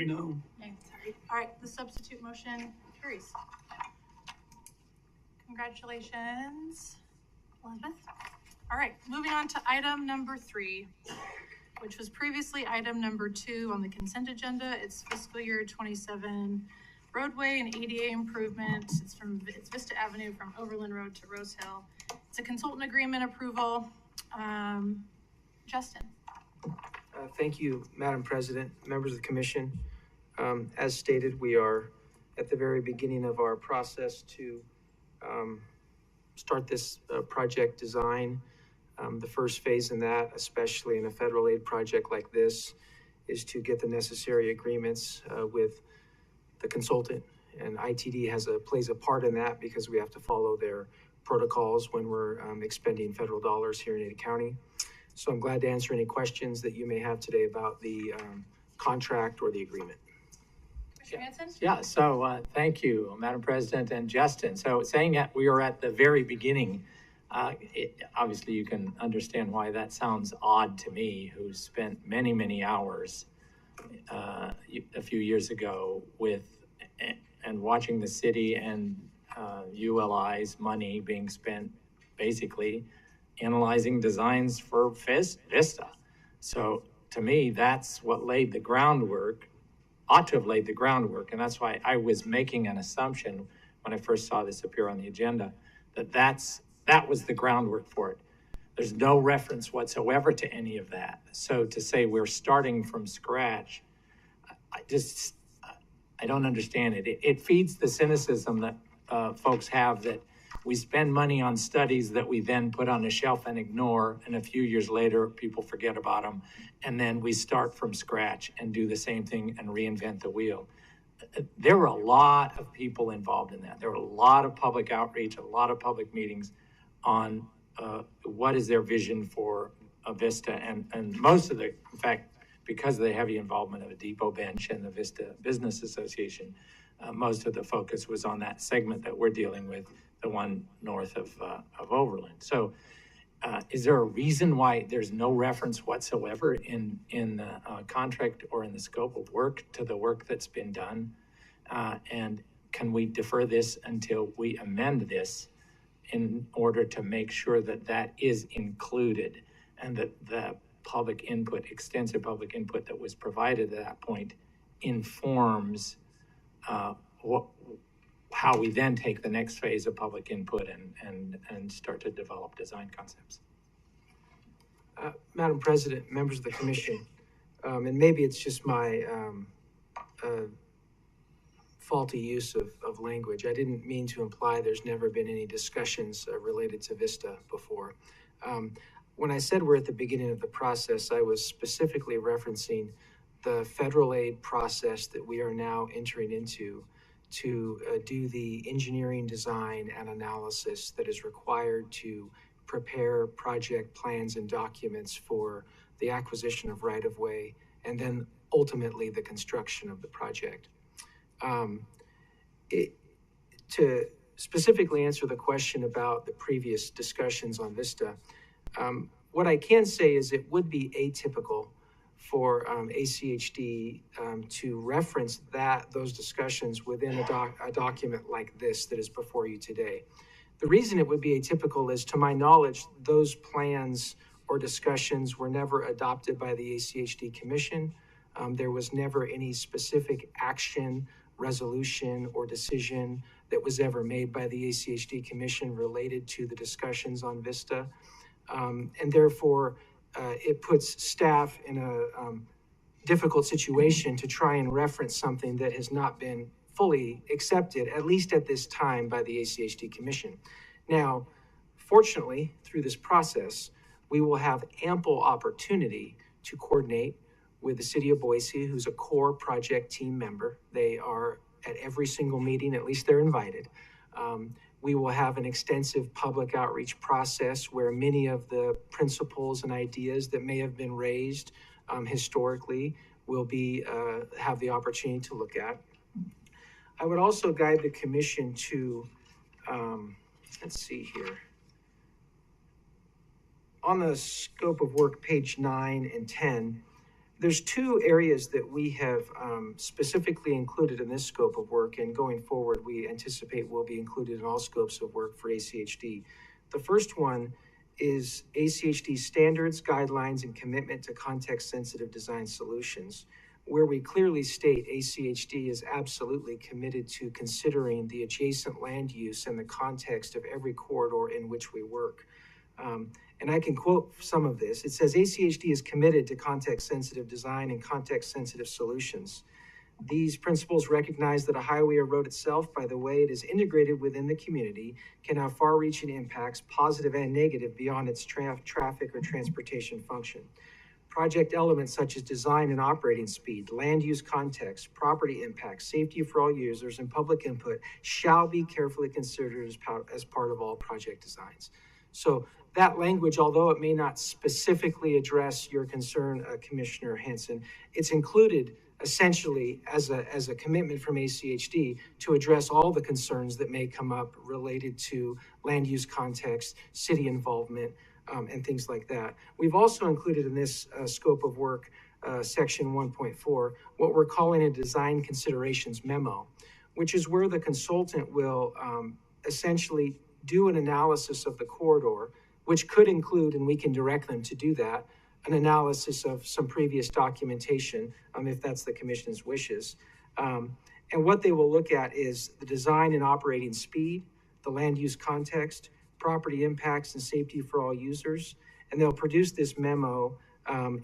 No. Nay, sorry. All right, the substitute motion carries. Congratulations, Elizabeth. All right, moving on to item number 3, which was previously item number 2 on the consent agenda. It's fiscal year 27 roadway and ADA improvement. It's Vista Avenue from Overland Road to Rose Hill. It's a consultant agreement approval. Justin. Thank you, Madam President, members of the commission. As stated, we are at the very beginning of our process to start this project design. The first phase in that, especially in a federal aid project like this, is to get the necessary agreements with the consultant. And ITD plays a part in that because we have to follow their protocols when we're expending federal dollars here in Ada County. So I'm glad to answer any questions that you may have today about the contract or the agreement. Commissioner Hansen? Yeah, so thank you, Madam President and Justin. So saying that we are at the very beginning, obviously you can understand why that sounds odd to me, who spent many, many hours a few years ago and watching the city and ULI's money being spent basically analyzing designs for Vista. So to me, that's what laid the groundwork, ought to have laid the groundwork. And that's why I was making an assumption when I first saw this appear on the agenda, that was the groundwork for it. There's no reference whatsoever to any of that. So to say we're starting from scratch, I don't understand it. It feeds the cynicism that folks have that we spend money on studies that we then put on a shelf and ignore, and a few years later, people forget about them, and then we start from scratch and do the same thing and reinvent the wheel. There were a lot of people involved in that. There were a lot of public outreach, a lot of public meetings on what is their vision for Vista, and most of in fact, because of the heavy involvement of a depot bench and the Vista Business Association, most of the focus was on that segment that we're dealing with, the one north of Overland. So is there a reason why there's no reference whatsoever in the contract or in the scope of work to the work that's been done? And can we defer this until we amend this in order to make sure that that is included? and that the public input, extensive public input that was provided at that point informs how we then take the next phase of public input and start to develop design concepts. Madam President, members of the commission, and maybe it's just my faulty use of language. I didn't mean to imply there's never been any discussions related to VISTA before. When I said we're at the beginning of the process, I was specifically referencing the federal aid process that we are now entering into to do the engineering, design, and analysis that is required to prepare project plans and documents for the acquisition of right-of-way and then ultimately the construction of the project. To specifically answer the question about the previous discussions on VISTA, what I can say is it would be atypical for ACHD to reference those discussions within a document like this that is before you today. The reason it would be atypical is, to my knowledge, those plans or discussions were never adopted by the ACHD Commission. There was never any specific action, resolution, or decision that was ever made by the ACHD Commission related to the discussions on VISTA. And therefore, it puts staff in a difficult situation to try and reference something that has not been fully accepted, at least at this time, by the ACHD Commission. Now, fortunately, through this process, we will have ample opportunity to coordinate with the City of Boise, who's a core project team member. They are at every single meeting, at least they're invited. We will have an extensive public outreach process where many of the principles and ideas that may have been raised historically will have the opportunity to look at. I would also guide the commission to, let's see here. On the scope of work, page 9 and 10, there's two areas that we have specifically included in this scope of work, and going forward, we anticipate will be included in all scopes of work for ACHD. The first one is ACHD standards, guidelines, and commitment to context-sensitive design solutions, where we clearly state ACHD is absolutely committed to considering the adjacent land use and the context of every corridor in which we work. And I can quote some of this. It says, ACHD is committed to context-sensitive design and context-sensitive solutions. These principles recognize that a highway or road itself, by the way it is integrated within the community, can have far-reaching impacts, positive and negative, beyond its traffic or transportation function. Project elements such as design and operating speed, land use context, property impact, safety for all users, and public input shall be carefully considered as part of all project designs. So that language, although it may not specifically address your concern, Commissioner Hanson, it's included essentially as a commitment from ACHD to address all the concerns that may come up related to land use context, city involvement, and things like that. We've also included in this scope of work, section 1.4, what we're calling a design considerations memo, which is where the consultant will essentially do an analysis of the corridor, which could include, and we can direct them to do that, an analysis of some previous documentation, if that's the commission's wishes. And what they will look at is the design and operating speed, the land use context, property impacts, and safety for all users. And they'll produce this memo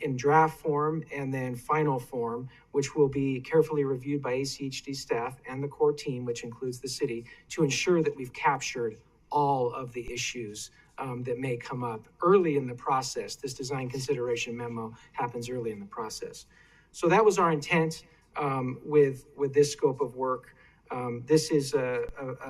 in draft form and then final form, which will be carefully reviewed by ACHD staff and the core team, which includes the city, to ensure that we've captured all of the issues that may come up early in the process. This design consideration memo happens early in the process. So that was our intent with this scope of work. This is a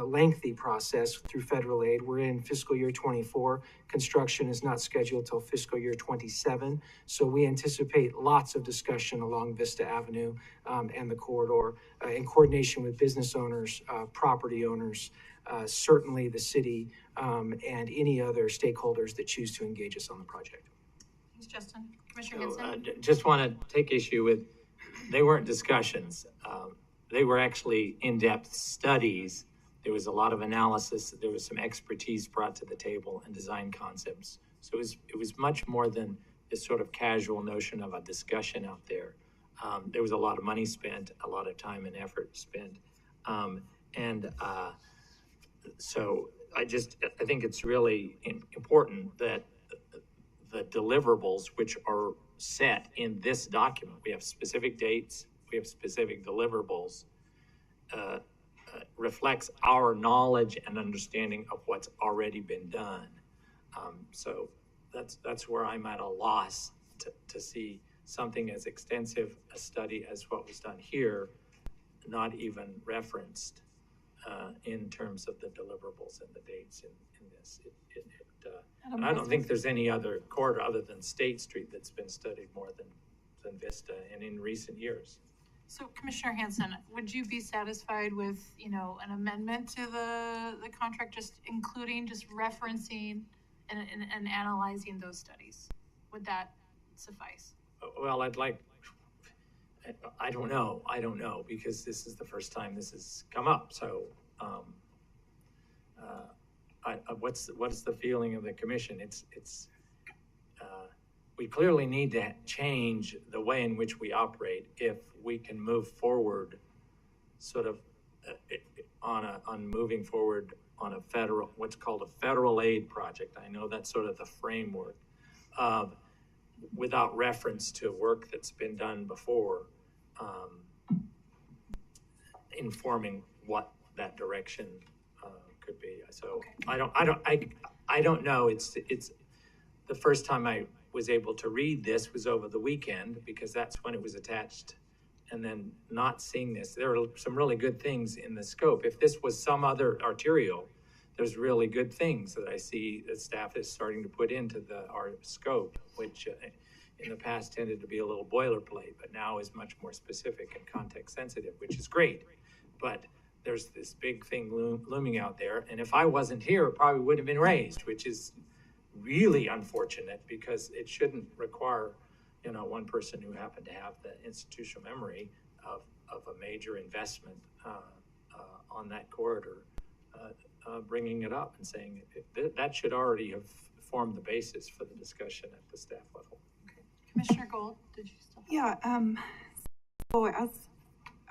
lengthy process through federal aid. We're in fiscal year 24. Construction is not scheduled till fiscal year 27. So we anticipate lots of discussion along Vista Avenue and the corridor in coordination with business owners, property owners, certainly the city, and any other stakeholders that choose to engage us on the project. Thanks, Justin. Commissioner Henson? Just want to take issue with, they weren't discussions. They were actually in-depth studies. There was a lot of analysis. There was some expertise brought to the table and design concepts So it was much more than this sort of casual notion of a discussion out there. There was a lot of money spent, a lot of time and effort spent. So I think it's really important that the deliverables which are set in this document, we have specific dates, we have specific deliverables, reflects our knowledge and understanding of what's already been done. So that's where I'm at a loss to see something as extensive a study as what was done here, not even referenced in terms of the deliverables and the dates in this. And I don't think there's any other corridor other than State Street that's been studied more than Vista and in recent years. So Commissioner Hanson, would you be satisfied with, an amendment to the contract, just referencing and analyzing those studies? Would that suffice? Well, I don't know, because this is the first time this has come up. So, what's the feeling of the commission? We clearly need to change the way in which we operate if we can move forward, sort of on moving forward on a federal, what's called a federal aid project. I know that's sort of the framework of, without reference to work that's been done before, informing what that direction could be. So okay. I don't know. It's the first time I was able to read this was over the weekend, because that's when it was attached. And then not seeing this, there are some really good things in the scope. If this was some other arterial, there's really good things that I see that staff is starting to put into our scope, which in the past tended to be a little boilerplate, but now is much more specific and context sensitive, which is great. But there's this big thing looming out there. And if I wasn't here, it probably would have been raised, which is really unfortunate, because it shouldn't require, one person who happened to have the institutional memory of a major investment on that corridor, bringing it up and saying that should already have formed the basis for the discussion at the staff level. Okay. Commissioner Gold, did you still? Yeah. So as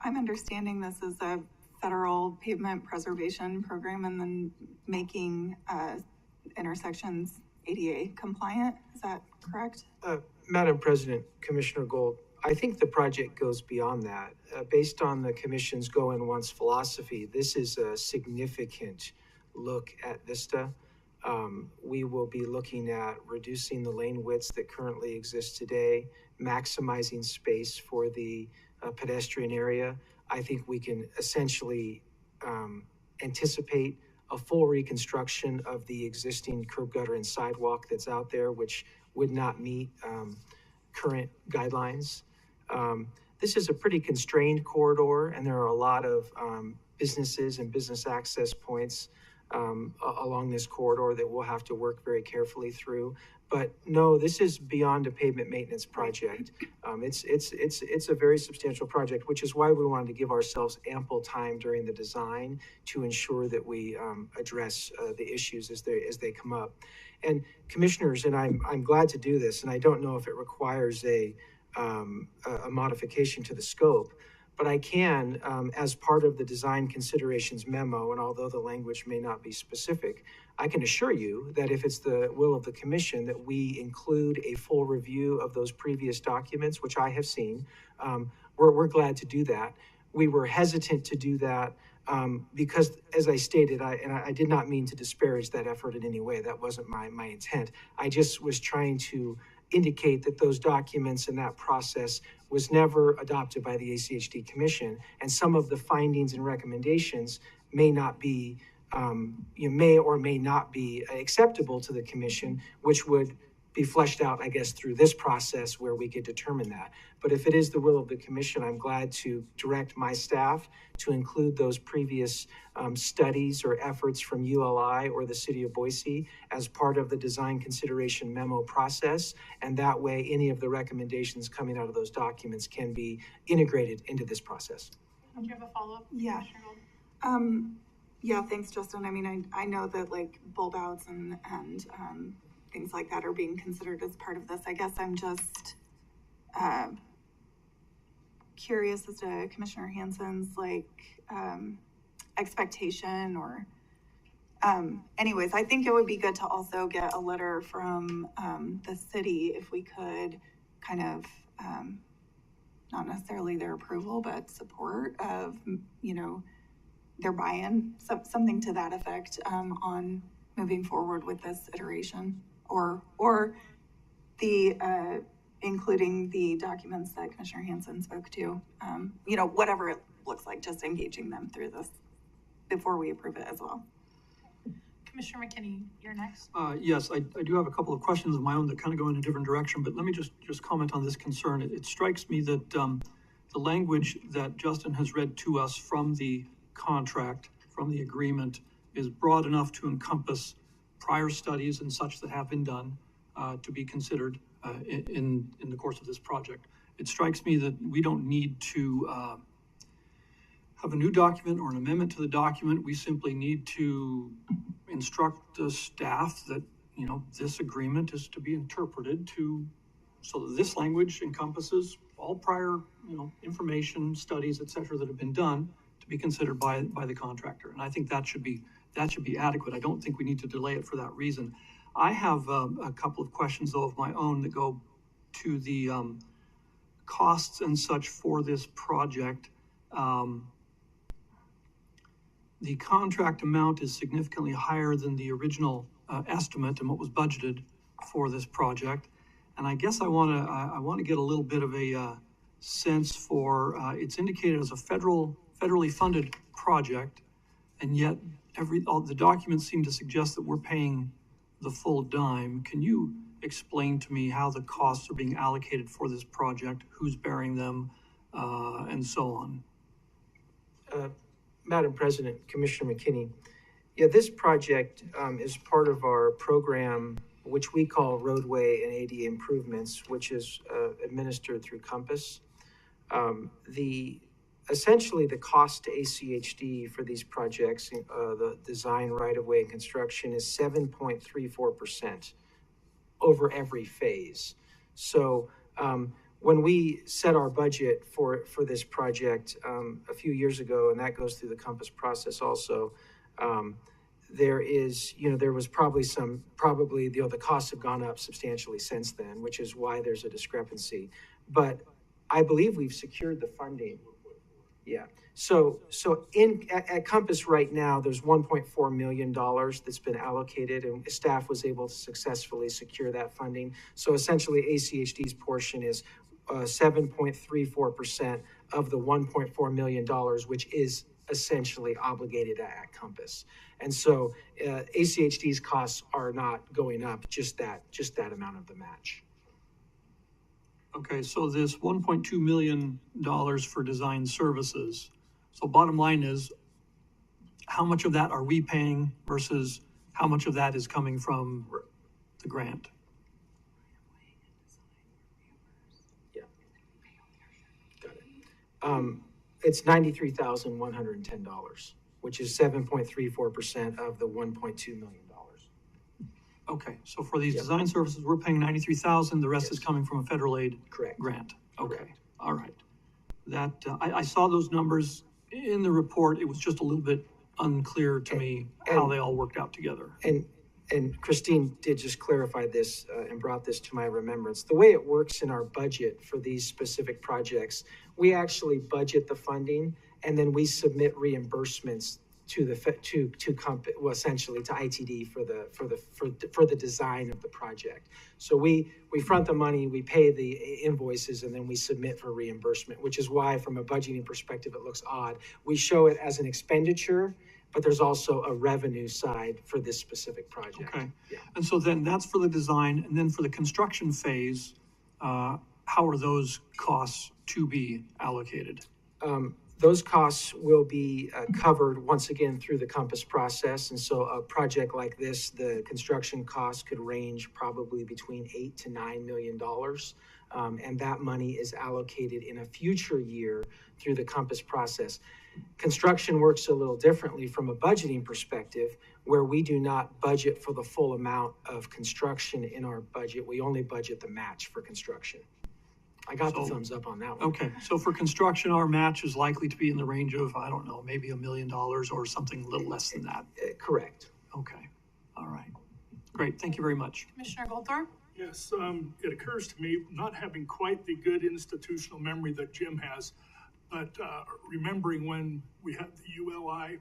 I'm understanding, this is a federal pavement preservation program, and then making intersections ADA compliant. Is that correct? Madam President, Commissioner Gold, I think the project goes beyond that. Based on the Commission's go-in-once philosophy, this is a significant look at Vista. We will be looking at reducing the lane widths that currently exist today, maximizing space for the pedestrian area. I think we can essentially anticipate a full reconstruction of the existing curb gutter and sidewalk that's out there, which would not meet current guidelines. This is a pretty constrained corridor, and there are a lot of businesses and business access points along this corridor that we'll have to work very carefully through. But no, this is beyond a pavement maintenance project. It's a very substantial project, which is why we wanted to give ourselves ample time during the design to ensure that we address the issues as they come up. And commissioners, and I'm glad to do this, and I don't know if it requires a modification to the scope, but I can, as part of the design considerations memo, and although the language may not be specific, I can assure you that if it's the will of the commission that we include a full review of those previous documents, which I have seen, we're glad to do that. We were hesitant to do that because, as I stated, I did not mean to disparage that effort in any way. That wasn't my intent. I just was trying to indicate that those documents and that process was never adopted by the ACHD Commission, and some of the findings and recommendations may not be, may or may not be acceptable to the Commission, which would be fleshed out, I guess, through this process where we could determine that. But if it is the will of the Commission, I'm glad to direct my staff to include those previous studies or efforts from ULI or the City of Boise as part of the design consideration memo process. And that way, any of the recommendations coming out of those documents can be integrated into this process. Do you have a follow-up? Yeah. Yeah, thanks, Justin. I mean, I know that like bulb outs and things like that are being considered as part of this. I guess I'm just curious as to Commissioner Hansen's expectation or anyways, I think it would be good to also get a letter from the city if we could kind of not necessarily their approval, but support of, their buy-in, something to that effect on moving forward with this iteration or the including the documents that Commissioner Hansen spoke to, whatever it looks like, just engaging them through this before we approve it as well. Commissioner McKinney, you're next. Yes, I do have a couple of questions of my own that kind of go in a different direction, but let me just comment on this concern. It strikes me that the language that Justin has read to us from the contract, from the agreement, is broad enough to encompass prior studies and such that have been done to be considered in the course of this project. It strikes me that we don't need to have a new document or an amendment to the document. We simply need to instruct the staff that, this agreement is to be interpreted so that this language encompasses all prior, information, studies, et cetera, that have been done to be considered by the contractor. And I think that should be adequate. I don't think we need to delay it for that reason. I have a couple of questions, though, of my own that go to the costs and such for this project. The contract amount is significantly higher than the original estimate and what was budgeted for this project. And I guess I want to get a little bit of a sense for, it's indicated as a federally funded project, and yet all the documents seem to suggest that we're paying the full dime. Can you explain to me how the costs are being allocated for this project, who's bearing them, and so on? Madam President, Commissioner McKinney, this project is part of our program, which we call Roadway and ADA Improvements, which is administered through Compass. Essentially, the cost to ACHD for these projects, the design, right-of-way, and construction, is 7.34% over every phase. So when we set our budget for this project a few years ago, and that goes through the Compass process also, there was probably the costs have gone up substantially since then, which is why there's a discrepancy. But I believe we've secured the funding. Yeah. So at Compass right now, there's $1.4 million that's been allocated, and staff was able to successfully secure that funding. So essentially, ACHD's portion is 7.34% of the $1.4 million, which is essentially obligated at Compass. And so ACHD's costs are not going up, just that amount of the match. Okay, so this $1.2 million for design services. So bottom line is, how much of that are we paying versus how much of that is coming from the grant? Yeah. Got it. It's $93,110, which is 7.34% of the $1.2 million. Okay, so for these design services, we're paying $93,000. The rest is coming from a federal aid grant. Okay, Correct. All right. That I saw those numbers in the report. It was just a little bit unclear to me how they all worked out together. And Christine did just clarify this and brought this to my remembrance. The way it works in our budget for these specific projects, we actually budget the funding and then we submit reimbursements to essentially to ITD for the design of the project. So we front the money, we pay the invoices, and then we submit for reimbursement, which is why from a budgeting perspective it looks odd. We show it as an expenditure, but there's also a revenue side for this specific project. Okay. Yeah. And so then that's for the design, and then for the construction phase, how are those costs to be allocated? Those costs will be covered once again through the Compass process. And so a project like this, the construction cost could range probably between $8 to $9 million. And that money is allocated in a future year through the Compass process. Construction works a little differently from a budgeting perspective, where we do not budget for the full amount of construction in our budget. We only budget the match for construction. I got the So- thumbs up on that one. Okay, so for construction, our match is likely to be in the range of, I don't know, maybe $1 million or something a little less than that. Correct. Okay, all right. Great, thank you very much. Commissioner Goldthorpe? Yes, it occurs to me, not having quite the good institutional memory that Jim has, but remembering when we had the ULI,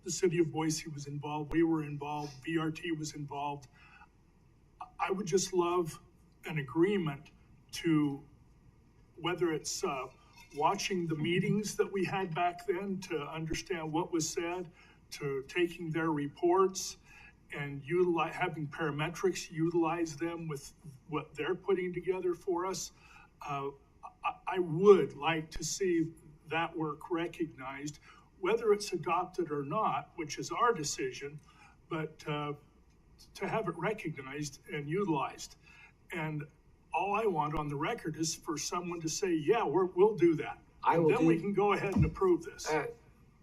the city of Boise was involved, we were involved, VRT was involved. I would just love an agreement to, whether it's watching the meetings that we had back then to understand what was said, to taking their reports and having parametrics utilize them with what they're putting together for us. I would like to see that work recognized, whether it's adopted or not, which is our decision, but to have it recognized and utilized. And all I want on the record is for someone to say, yeah, we'll do that. Then we can go ahead and approve this.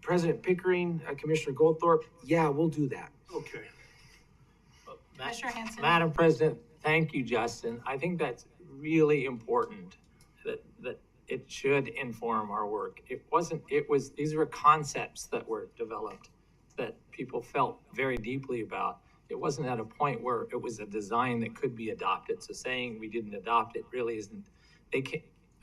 President Pickering, Commissioner Goldthorpe, yeah, we'll do that. Okay. Commissioner Hanson? Madam President, thank you, Justin. I think that's really important that it should inform our work. These were concepts that were developed that people felt very deeply about. It wasn't at a point where it was a design that could be adopted. So saying we didn't adopt it really isn't. They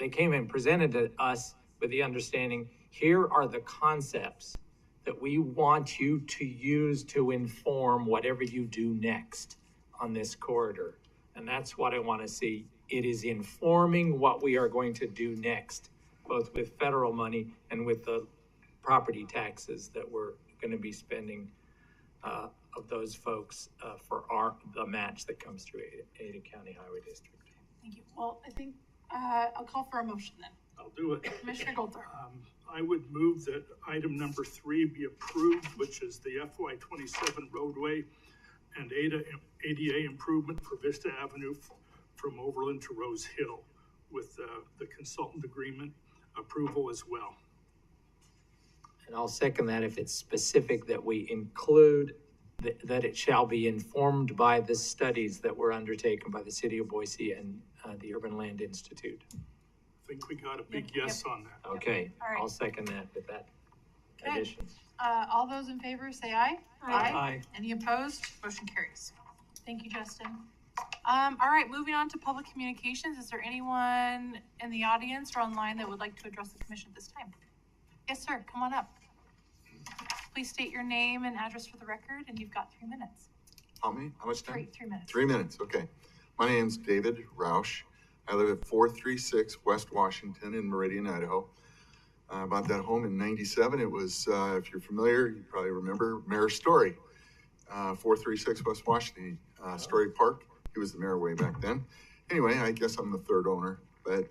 came and presented to us with the understanding, here are the concepts that we want you to use to inform whatever you do next on this corridor. And that's what I want to see. It is informing what we are going to do next, both with federal money and with the property taxes that we're going to be spending of those folks for the match that comes through Ada County Highway District. Thank you. Well, I think I'll call for a motion then. I'll do it. Commissioner Goldthorpe? I would move that item number 3 be approved, which is the FY27 roadway and ADA improvement for Vista Avenue from Overland to Rose Hill with the consultant agreement approval as well. And I'll second that if it's specific that we include that it shall be informed by the studies that were undertaken by the city of Boise and the Urban Land Institute. I think we got a big yes on that. Okay, All right. I'll second that with that Okay. addition. All those in favor say aye. Aye. Any opposed? Motion carries. Thank you, Justin. All right, moving on to public communications. Is there anyone in the audience or online that would like to address the commission at this time? Yes, sir. Come on up. Please state your name and address for the record, and you've got 3 minutes. How many? How much time? 3 minutes. 3 minutes, okay. My name's David Roush. I live at 436 West Washington in Meridian, Idaho. I bought that home in 97. It was, if you're familiar, you probably remember Mayor Story, 436 West Washington, Story Park. He was the mayor way back then. Anyway, I guess I'm the third owner. But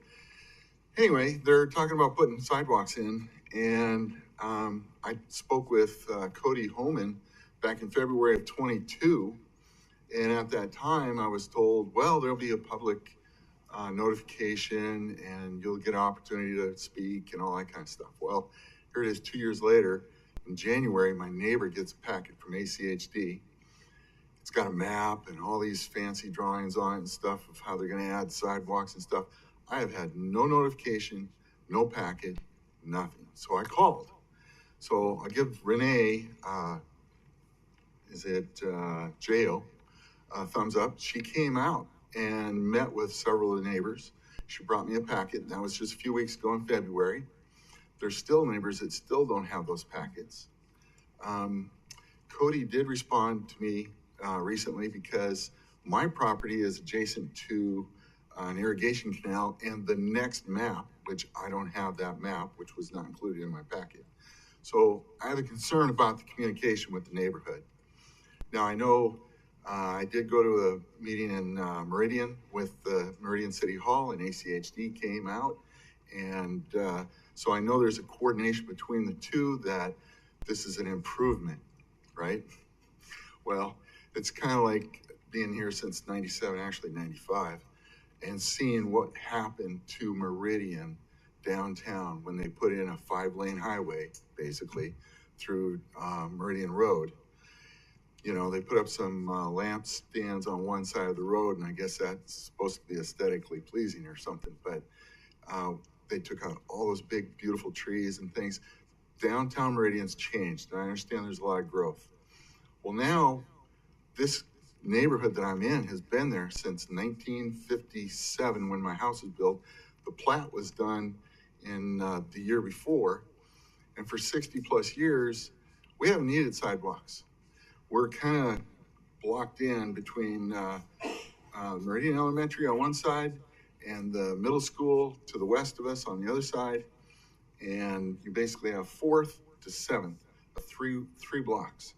anyway, they're talking about putting sidewalks in. And I spoke with Cody Homan back in February of 22. And at that time, I was told, well, there'll be a public notification and you'll get an opportunity to speak and all that kind of stuff. Well, here it is 2 years later. In January, my neighbor gets a packet from ACHD. It's got a map and all these fancy drawings on it and stuff of how they're going to add sidewalks and stuff. I have had no notification, no packet, nothing. So I called. So I give Renee, J.O., a thumbs up. She came out and met with several of the neighbors. She brought me a packet, and that was just a few weeks ago in February. There's still neighbors that still don't have those packets. Cody did respond to me recently because my property is adjacent to an irrigation canal and the next map, which I don't have that map, which was not included in my packet. So I have a concern about the communication with the neighborhood. Now I know I did go to a meeting in Meridian with the Meridian City Hall, and ACHD came out. And so I know there's a coordination between the two that this is an improvement, right? Well, it's kind of like being here since 97, actually 95. and seeing what happened to Meridian downtown when they put in a 5-lane highway, basically, through Meridian Road. You know, they put up some lamp stands on one side of the road, and I guess that's supposed to be aesthetically pleasing or something, but they took out all those big, beautiful trees and things. Downtown Meridian's changed, and I understand there's a lot of growth. Well, now, this neighborhood that I'm in has been there since 1957 when my house was built. The plat was done in the year before, and for 60 plus years, we haven't needed sidewalks. We're kind of blocked in between Meridian Elementary on one side and the middle school to the west of us on the other side. And you basically have 4th to 7th, three blocks.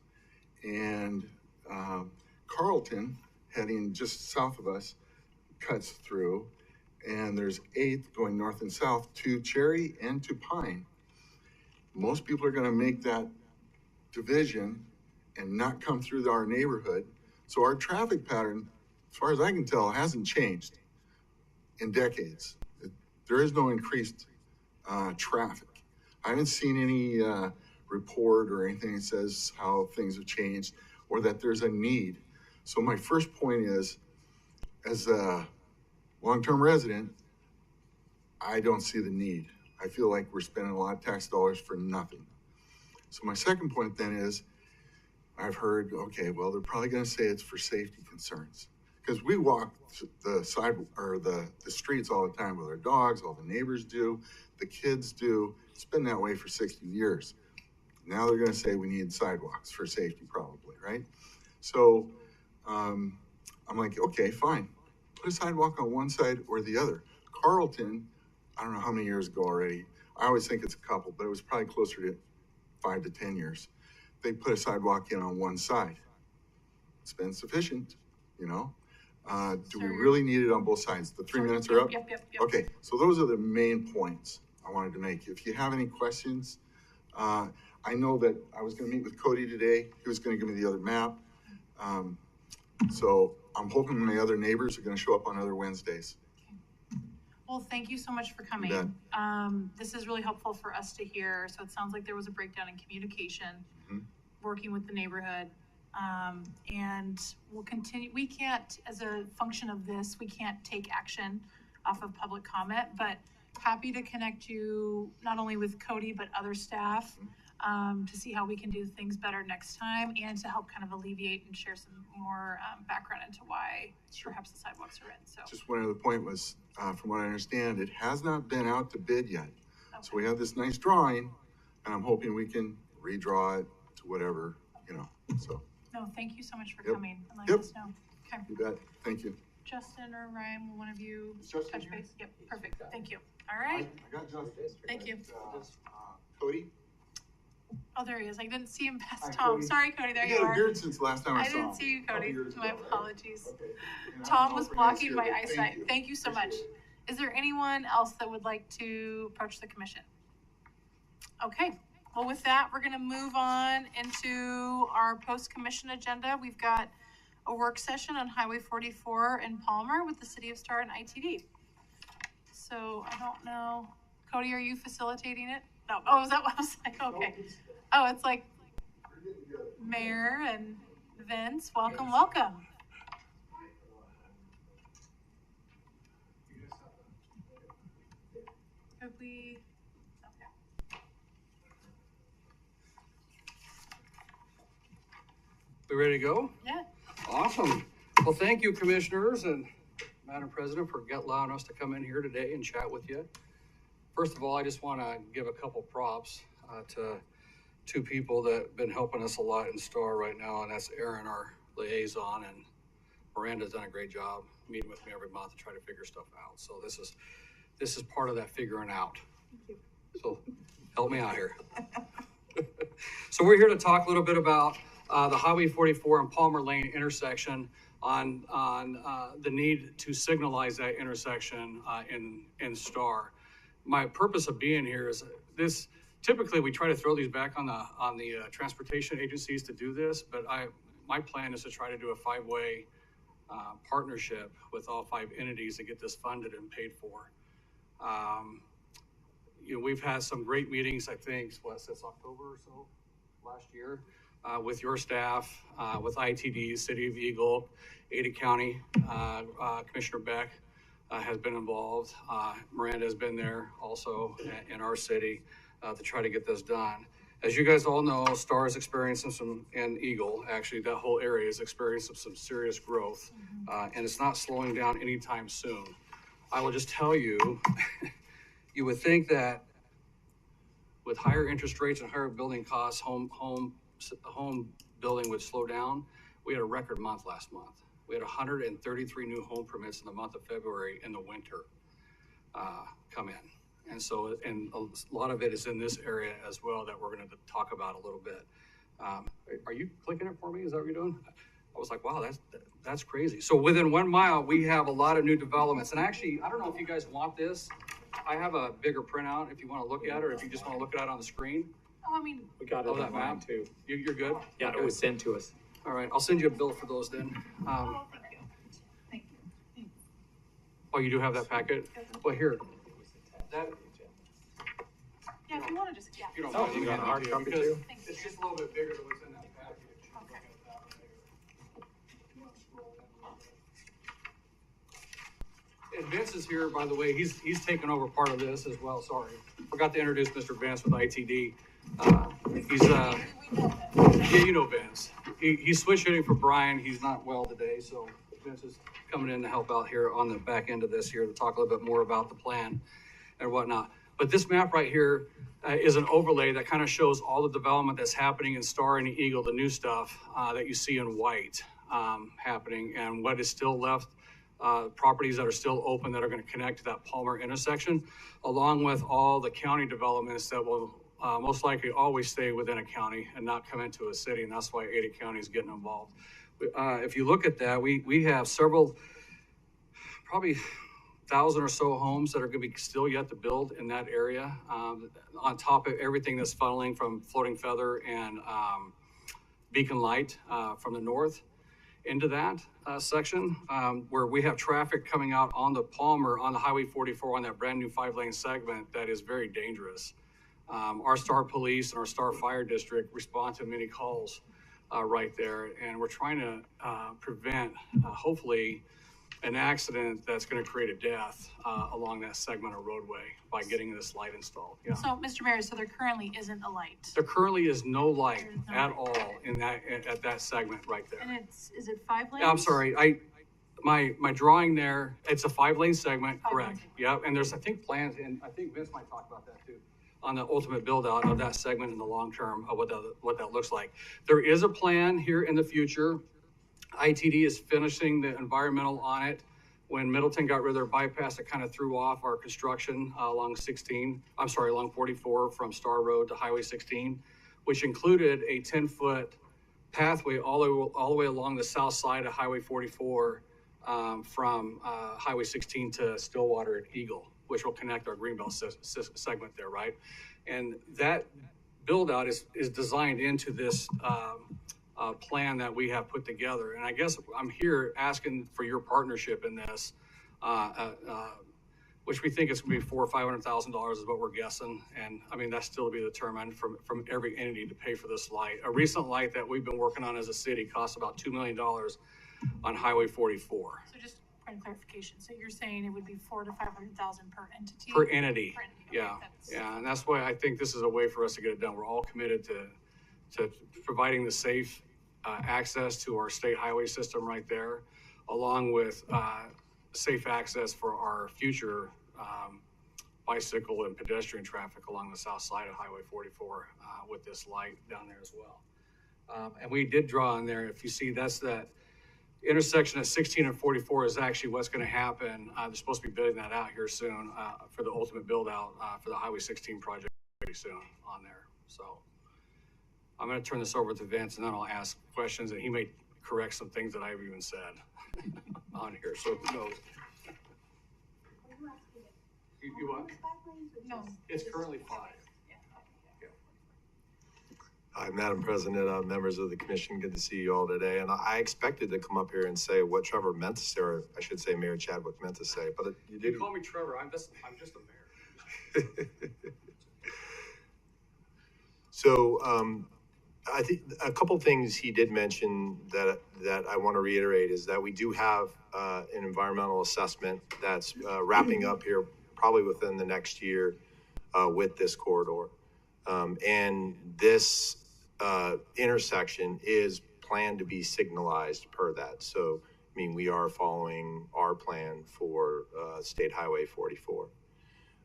And Carlton, heading just south of us, cuts through, and there's 8th going north and south to Cherry and to Pine. Most people are gonna make that division and not come through our neighborhood. So our traffic pattern, as far as I can tell, hasn't changed in decades. There is no increased traffic. I haven't seen any report or anything that says how things have changed or that there's a need. So my first point is, as a long-term resident, I don't see the need. I feel like we're spending a lot of tax dollars for nothing. So my second point then is, I've heard, okay, well, they're probably gonna say it's for safety concerns. Because we walk the side or the streets all the time with our dogs, all the neighbors do, the kids do. It's been that way for 60 years. Now they're gonna say we need sidewalks for safety probably, right? So I'm like, okay, fine. Put a sidewalk on one side or the other. Carlton, I don't know how many years ago already. I always think it's a couple, but it was probably closer to 5 to 10 years. They put a sidewalk in on one side. It's been sufficient, you know? Do we really need it on both sides? The 3 minutes are up? Yep. Okay, so those are the main points I wanted to make. If you have any questions, I know that I was gonna meet with Cody today. He was gonna give me the other map. So I'm hoping my other neighbors are gonna show up on other Wednesdays. Well, thank you so much for You coming. This is really helpful for us to hear. So it sounds like there was a breakdown in communication, working with the neighborhood. And we'll continue. We can't, as a function of this, we can't take action off of public comment, but happy to connect you not only with Cody, but other staff to see how we can do things better next time and to help kind of alleviate and share some more background into why perhaps the sidewalks are in. So just one other point was, from what I understand, it has not been out to bid yet. Okay. So we have this nice drawing, and I'm hoping we can redraw it to whatever, you know, so. No, thank you so much for Yep. coming and letting us know. Okay. You bet, thank you. Justin or Ryan, will one of you Justin touch here? base? Yep, perfect. Thank you. All right. I got Justin. Thank you. Cody? Oh, there he is. I didn't see him past Hi, Tom. Cody. Sorry, Cody. There you had a are. beard since last time I I saw him. didn't see you, Couple Cody. years My ago, right? apologies. Okay. And Tom I'll was pronounce blocking your my name. eyesight. Thank you so much. Appreciate it. Is there anyone else that would like to approach the commission? Okay. Well, with that, we're going to move on into our post-commission agenda. We've got a work session on Highway 44 in Palmer with the City of Star and ITD. So I don't know. Cody, are you facilitating it? No. Oh, is that what I was like? Okay. Oh, it's like Mayor and Vince. Welcome. Have we? Okay. We ready to go? Yeah. Awesome. Well, thank you, commissioners and Madam President, for allowing us to come in here today and chat with you. First of all, I just want to give a couple props to two people that have been helping us a lot in Star right now, and that's Aaron, our liaison, and Miranda's done a great job meeting with me every month to try to figure stuff out. So this is part of that figuring out. Thank you. So help me out here. So we're here to talk a little bit about the Highway 44 and Palmer Lane intersection on the need to signalize that intersection in Star. My purpose of being here is this. Typically, we try to throw these back on the transportation agencies to do this, but my plan is to try to do a 5-way partnership with all 5 entities to get this funded and paid for. We've had some great meetings, I think, since October or so last year, with your staff, with ITD, City of Eagle, Ada County, Commissioner Beck has been involved. Miranda has been there also in our city to try to get this done. As you guys all know, Star is experiencing and Eagle, actually, that whole area is experiencing some serious growth, and it's not slowing down anytime soon. I will just tell you, you would think that with higher interest rates and higher building costs, home building would slow down. We had a record month last month. We had 133 new home permits in the month of February in the winter come in. And so, and a lot of it is in this area as well that we're going to talk about a little bit. Are you clicking it for me? Is that what you're doing? I was like, wow, that's crazy. So within 1 mile, we have a lot of new developments. And actually, I don't know if you guys want this. I have a bigger printout if you want to look at it, or if you just want to look at it on the screen. Oh, I mean, We got it that online map too. You're good? Yeah, Okay. it was sent to us. All right, I'll send you a bill for those then. oh, thank you. Thank you. Oh, you do have that packet? Well, here. That, Yeah, if you want to just, yeah. if you don't Oh, mind, you let me got a hand hard it to you, copy because too? it's just a little bit bigger than what's in that package. Okay. And Vince is here, by the way, he's taken over part of this as well, sorry. Forgot to introduce Mr. Vince with ITD. Yeah, you know Vince. He's switch hitting for Brian, he's not well today, so Vince is coming in to help out here on the back end of this here to talk a little bit more about the plan and whatnot. But this map right here is an overlay that kind of shows all the development that's happening in Star and Eagle, the new stuff that you see in white happening, and what is still left, properties that are still open that are going to connect to that Palmer intersection, along with all the county developments that will most likely always stay within a county and not come into a city, and that's why Ada County is getting involved. If you look at that, we have several, probably 1,000 or so homes that are going to be still yet to build in that area, on top of everything that's funneling from Floating Feather and Beacon Light from the north into that section, where we have traffic coming out on the Palmer, on the Highway 44, on that brand new 5-lane segment that is very dangerous. Our Star Police and our Star Fire District respond to many calls right there, and we're trying to prevent, hopefully, an accident that's going to create a death along that segment of roadway by getting this light installed. Yeah. So, Mr. Mayor, so there currently isn't a light. There currently is no light There's no at light. all in that at that segment right there. And is it 5 lanes? Yeah, I'm sorry. My drawing there, it's a 5-lane segment, 5 correct? lanes. Yeah, and there's, I think, plans, and I think Vince might talk about that too, on the ultimate build out of that segment in the long term of what that looks like. There is a plan here in the future. ITD is finishing the environmental on it. When Middleton got rid of their bypass, it kind of threw off our construction along 44 from Star Road to Highway 16, which included a 10-foot pathway all the way along the south side of Highway 44 from Highway 16 to Stillwater and Eagle, which will connect our Greenbelt segment there, right? And that build out is designed into this plan that we have put together. And I guess I'm here asking for your partnership in this, which we think is going to be $400,000 or $500,000 is what we're guessing. And I mean, that's still to be determined from every entity to pay for this light. A recent light that we've been working on as a city costs about $2 million on Highway 44. So just point of clarification. So you're saying it would be $400,000 to $500,000 per entity? Per entity, Per entity. Okay, yeah, that's- yeah, and that's why I think this is a way for us to get it done. We're all committed to providing the safe access to our state highway system right there, along with safe access for our future bicycle and pedestrian traffic along the south side of Highway 44 with this light down there as well. And we did draw on there, if you see, that's that intersection at 16 and 44 is actually what's going to happen. They're supposed to be building that out here soon for the ultimate build out for the Highway 16 project pretty soon on there. So I'm going to turn this over to Vince, and then I'll ask questions, and he may correct some things that I've even said on here. So who knows? You what? No. It's currently 5. Hi, Madam President, members of the commission, good to see you all today. And I expected to come up here and say what Trevor meant to say, or I should say Mayor Chadwick meant to say, but you did. You call me Trevor, I'm just a mayor. So I think a couple things he did mention that I want to reiterate is that we do have an environmental assessment that's wrapping up here probably within the next year with this corridor. And this intersection is planned to be signalized per that. So, I mean, we are following our plan for State Highway 44.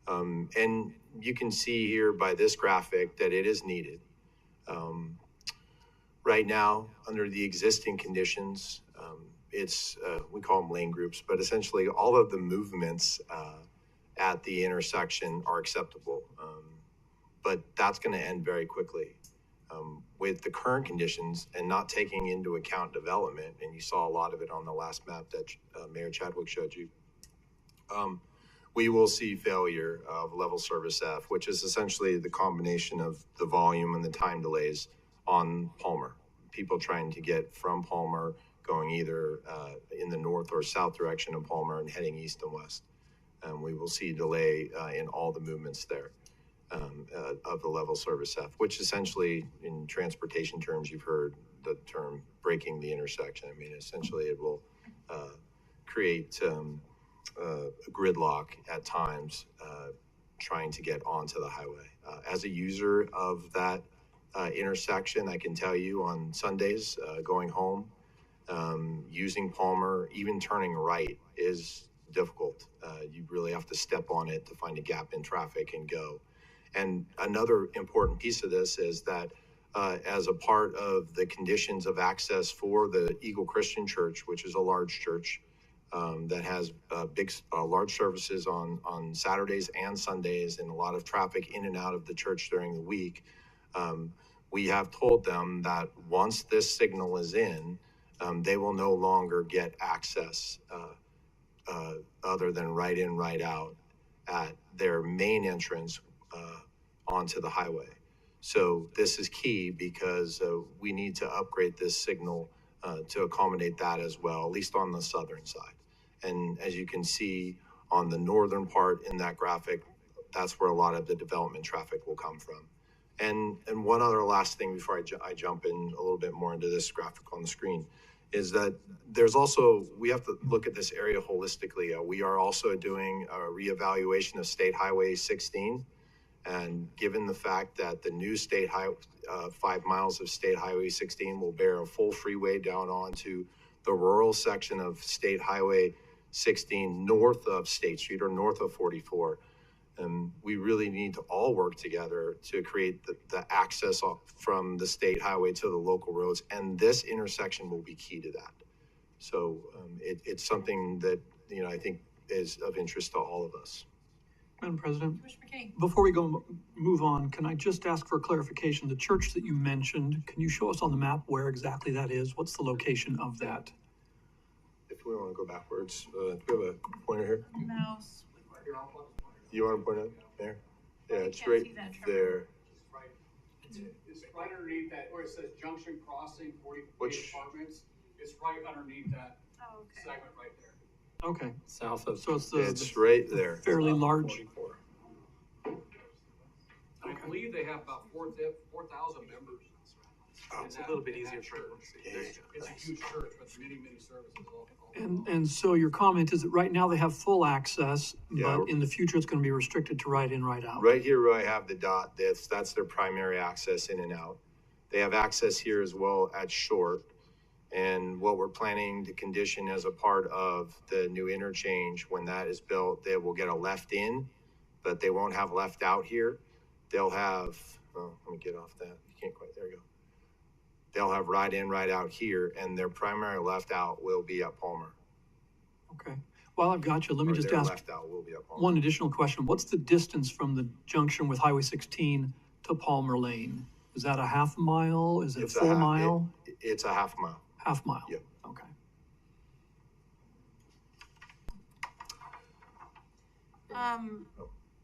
And you can see here by this graphic that it is needed. Right now, under the existing conditions, it's, we call them lane groups, but essentially all of the movements at the intersection are acceptable. But that's going to end very quickly. With the current conditions and not taking into account development, and you saw a lot of it on the last map that Mayor Chadwick showed you, we will see failure of level service F, which is essentially the combination of the volume and the time delays on Palmer. People trying to get from Palmer, going either in the north or south direction of Palmer and heading east and west. We will see delay in all the movements there. Of the level service F, which essentially in transportation terms, you've heard the term breaking the intersection. I mean, essentially it will create a gridlock at times trying to get onto the highway. As a user of that intersection, I can tell you on Sundays going home, using Palmer, even turning right is difficult. You really have to step on it to find a gap in traffic and go. And another important piece of this is that as a part of the conditions of access for the Eagle Christian Church, which is a large church that has large services on Saturdays and Sundays and a lot of traffic in and out of the church during the week, we have told them that once this signal is in, they will no longer get access other than right in, right out at their main entrance onto the highway. So this is key because we need to upgrade this signal to accommodate that as well, at least on the southern side. And as you can see on the northern part in that graphic, that's where a lot of the development traffic will come from. And one other last thing before I jump in a little bit more into this graphic on the screen is that there's also, we have to look at this area holistically. We are also doing a reevaluation of State Highway 16. And given the fact that the new 5 miles of State Highway 16 will bear a full freeway down onto the rural section of State Highway 16 north of State Street or north of 44. And we really need to all work together to create the access from the state highway to the local roads. And this intersection will be key to that. So it's something that, you know, I think is of interest to all of us. Madam President, Commissioner McKinney. before we move on, can I just ask for clarification? The church that you mentioned, can you show us on the map where exactly that is? What's the location of that? If we want to go backwards, do we have a pointer here? Mouse. You want to point out there? Yeah, it's can't right see that, Trevor. there. It's right underneath that, where it says Junction Crossing, 48 Which- apartments. It's right underneath that Oh, okay. segment right there. Okay, South of. so it's It's right there. fairly large. 44. I believe they have about 4,000 members. Oh, it's a little bit easier for them. It's a huge church with many, many services all. And so your comment is that right now they have full access, Yeah. but in the future it's going to be restricted to right in, right out. Right here where I have the dot, that's their primary access in and out. They have access here as well at Short. And what we're planning to condition as a part of the new interchange, when that is built, they will get a left in, but they won't have left out here. They'll have, oh, let me get off that. You can't quite, there you go. They'll have right in, right out here, and their primary left out will be at Palmer. Okay. While I've got you, let me Or just their ask left out will be at Palmer. one additional question. What's the distance from the junction with Highway 16 to Palmer Lane? Is that a half mile? Is it a It's a full half- mile? It's a half mile. Half mile? Yep. Okay.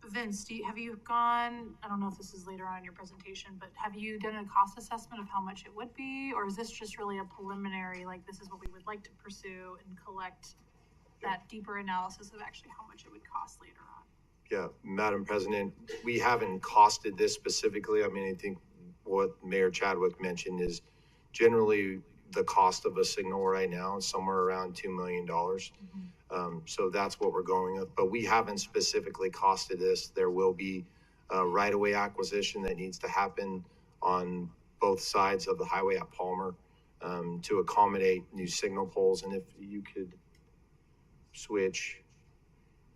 Vince, have you gone, I don't know if this is later on in your presentation, but have you done a cost assessment of how much it would be? Or is this just really a preliminary, like this is what we would like to pursue and collect that deeper analysis of actually how much it would cost later on? Yeah, Madam President, we haven't costed this specifically. I mean, I think what Mayor Chadwick mentioned is generally the cost of a signal right now is somewhere around $2 million. So that's what we're going with, but we haven't specifically costed this. There will be a right-of-way acquisition that needs to happen on both sides of the highway at Palmer to accommodate new signal poles. And if you could switch,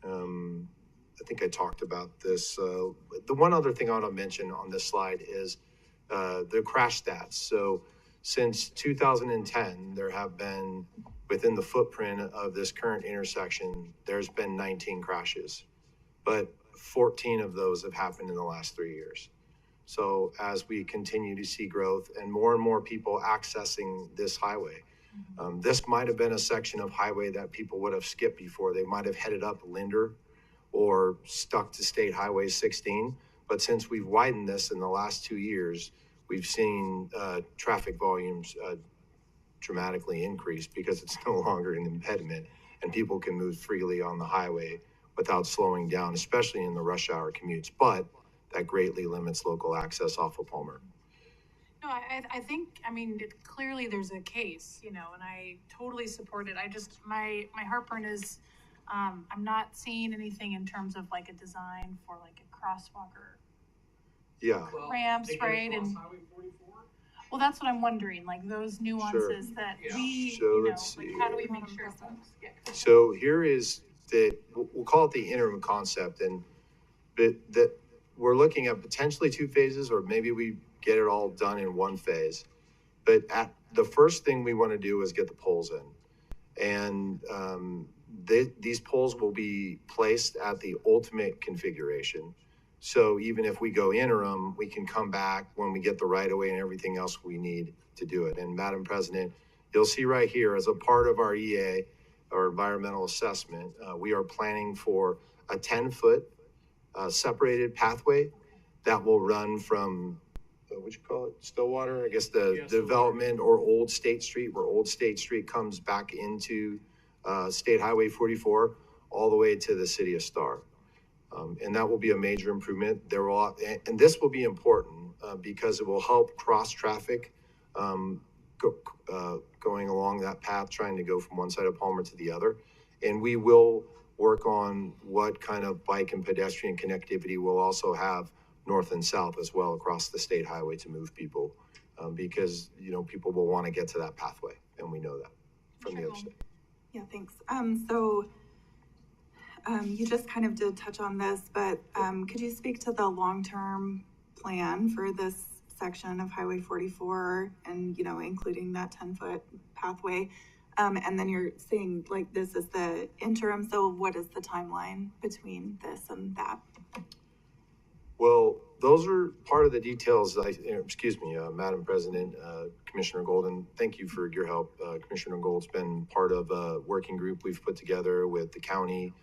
I think I talked about this. The one other thing I want to mention on this slide is the crash stats. So since 2010, there have been, within the footprint of this current intersection, there's been 19 crashes, but 14 of those have happened in the last 3 years. So as we continue to see growth and more people accessing this highway, this might have been a section of highway that people would have skipped before. They might have headed up Linder or stuck to State Highway 16. But since we've widened this in the last 2 years, we've seen traffic volumes dramatically increase because it's no longer an impediment and people can move freely on the highway without slowing down, especially in the rush hour commutes. But that greatly limits local access off of Palmer. No, I think, I mean, clearly there's a case, you know, and I totally support it. I just, my heartburn is, I'm not seeing anything in terms of like a design for like a crosswalk or Yeah. ramps, right? And well, that's what I'm wondering, like those nuances that we, So you know, let's like see how do here. we make sure folks get. So here is we'll call it the interim concept, and that we're looking at potentially 2 phases, or maybe we get it all done in 1 phase. But the first thing we want to do is get the poles in, and these poles will be placed at the ultimate configuration. So even if we go interim, we can come back when we get the right of way and everything else we need to do it. And Madam President, you'll see right here, as a part of our EA, or environmental assessment, we are planning for a 10-foot separated pathway that will run from, what you call it, Stillwater? I guess the development, or Old State Street, where Old State Street comes back into State Highway 44, all the way to the city of Star. And that will be a major improvement. And this will be important because it will help cross traffic going along that path, trying to go from one side of Palmer to the other. And we will work on what kind of bike and pedestrian connectivity we'll also have north and south as well across the state highway to move people, because, you know, people will want to get to that pathway, and we know that from the other side. Yeah, thanks. So you just kind of did touch on this, but could you speak to the long-term plan for this section of Highway 44 and, you know, including that 10-foot pathway? And then you're saying like this is the interim, so what is the timeline between this and that? Well, those are part of the details. Madam President, Commissioner Golden, thank you for your help. Commissioner Gold's been part of a working group we've put together with the county,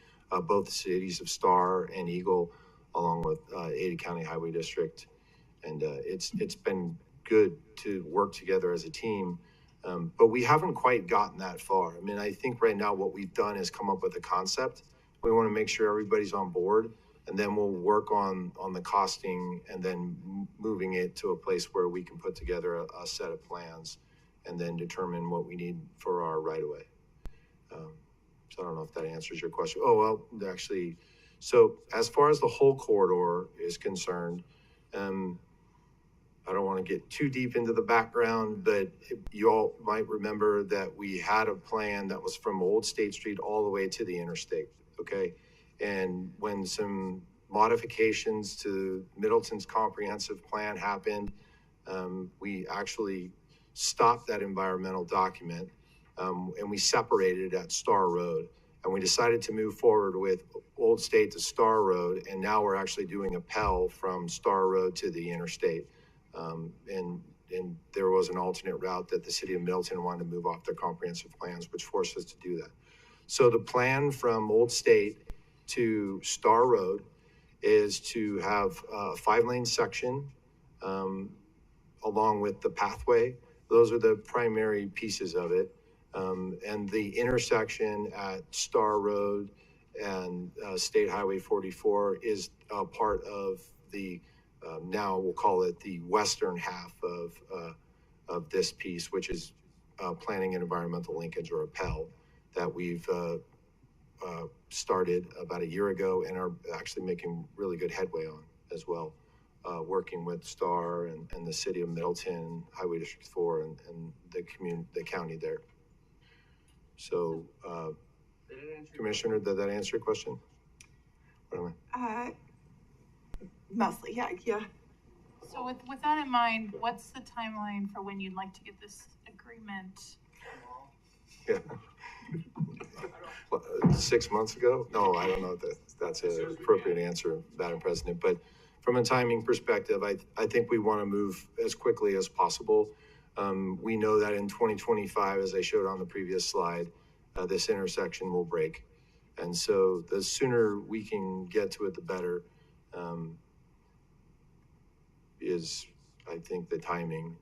both the cities of Star and Eagle, along with Ada County Highway District. And it's been good to work together as a team, but we haven't quite gotten that far. I mean, I think right now what we've done is come up with a concept. We want to make sure everybody's on board, and then we'll work on the costing, and then moving it to a place where we can put together a set of plans and then determine what we need for our right-of-way. So I don't know if that answers your question. Oh, well, actually, so as far as the whole corridor is concerned, I don't want to get too deep into the background, but you all might remember that we had a plan that was from Old State Street all the way to the interstate, okay? And when some modifications to Middleton's comprehensive plan happened, we actually stopped that environmental document, and we separated it at Star Road. And we decided to move forward with Old State to Star Road, and now we're actually doing a Pell from Star Road to the interstate. And there was an alternate route that the city of Middleton wanted to move off their comprehensive plans, which forced us to do that. So the plan from Old State to Star Road is to have a 5-lane section along with the pathway. Those are the primary pieces of it. And the intersection at Star Road and State Highway 44 is a part of the, now we'll call it the western half of this piece, which is Planning and Environmental Linkage, or PEL, that we've started about a year ago and are actually making really good headway on as well, working with Star and the city of Middleton, Highway District 4, and the county there. So, Commissioner, did that answer your question? What am I? Mostly, yeah. So with that in mind, what's the timeline for when you'd like to get this agreement? Yeah. 6 months ago? No, I don't know if that's an appropriate answer, Madam President. But from a timing perspective, I think we want to move as quickly as possible. We know that in 2025, as I showed on the previous slide, this intersection will break. And so the sooner we can get to it, the better, is, I think, the timing.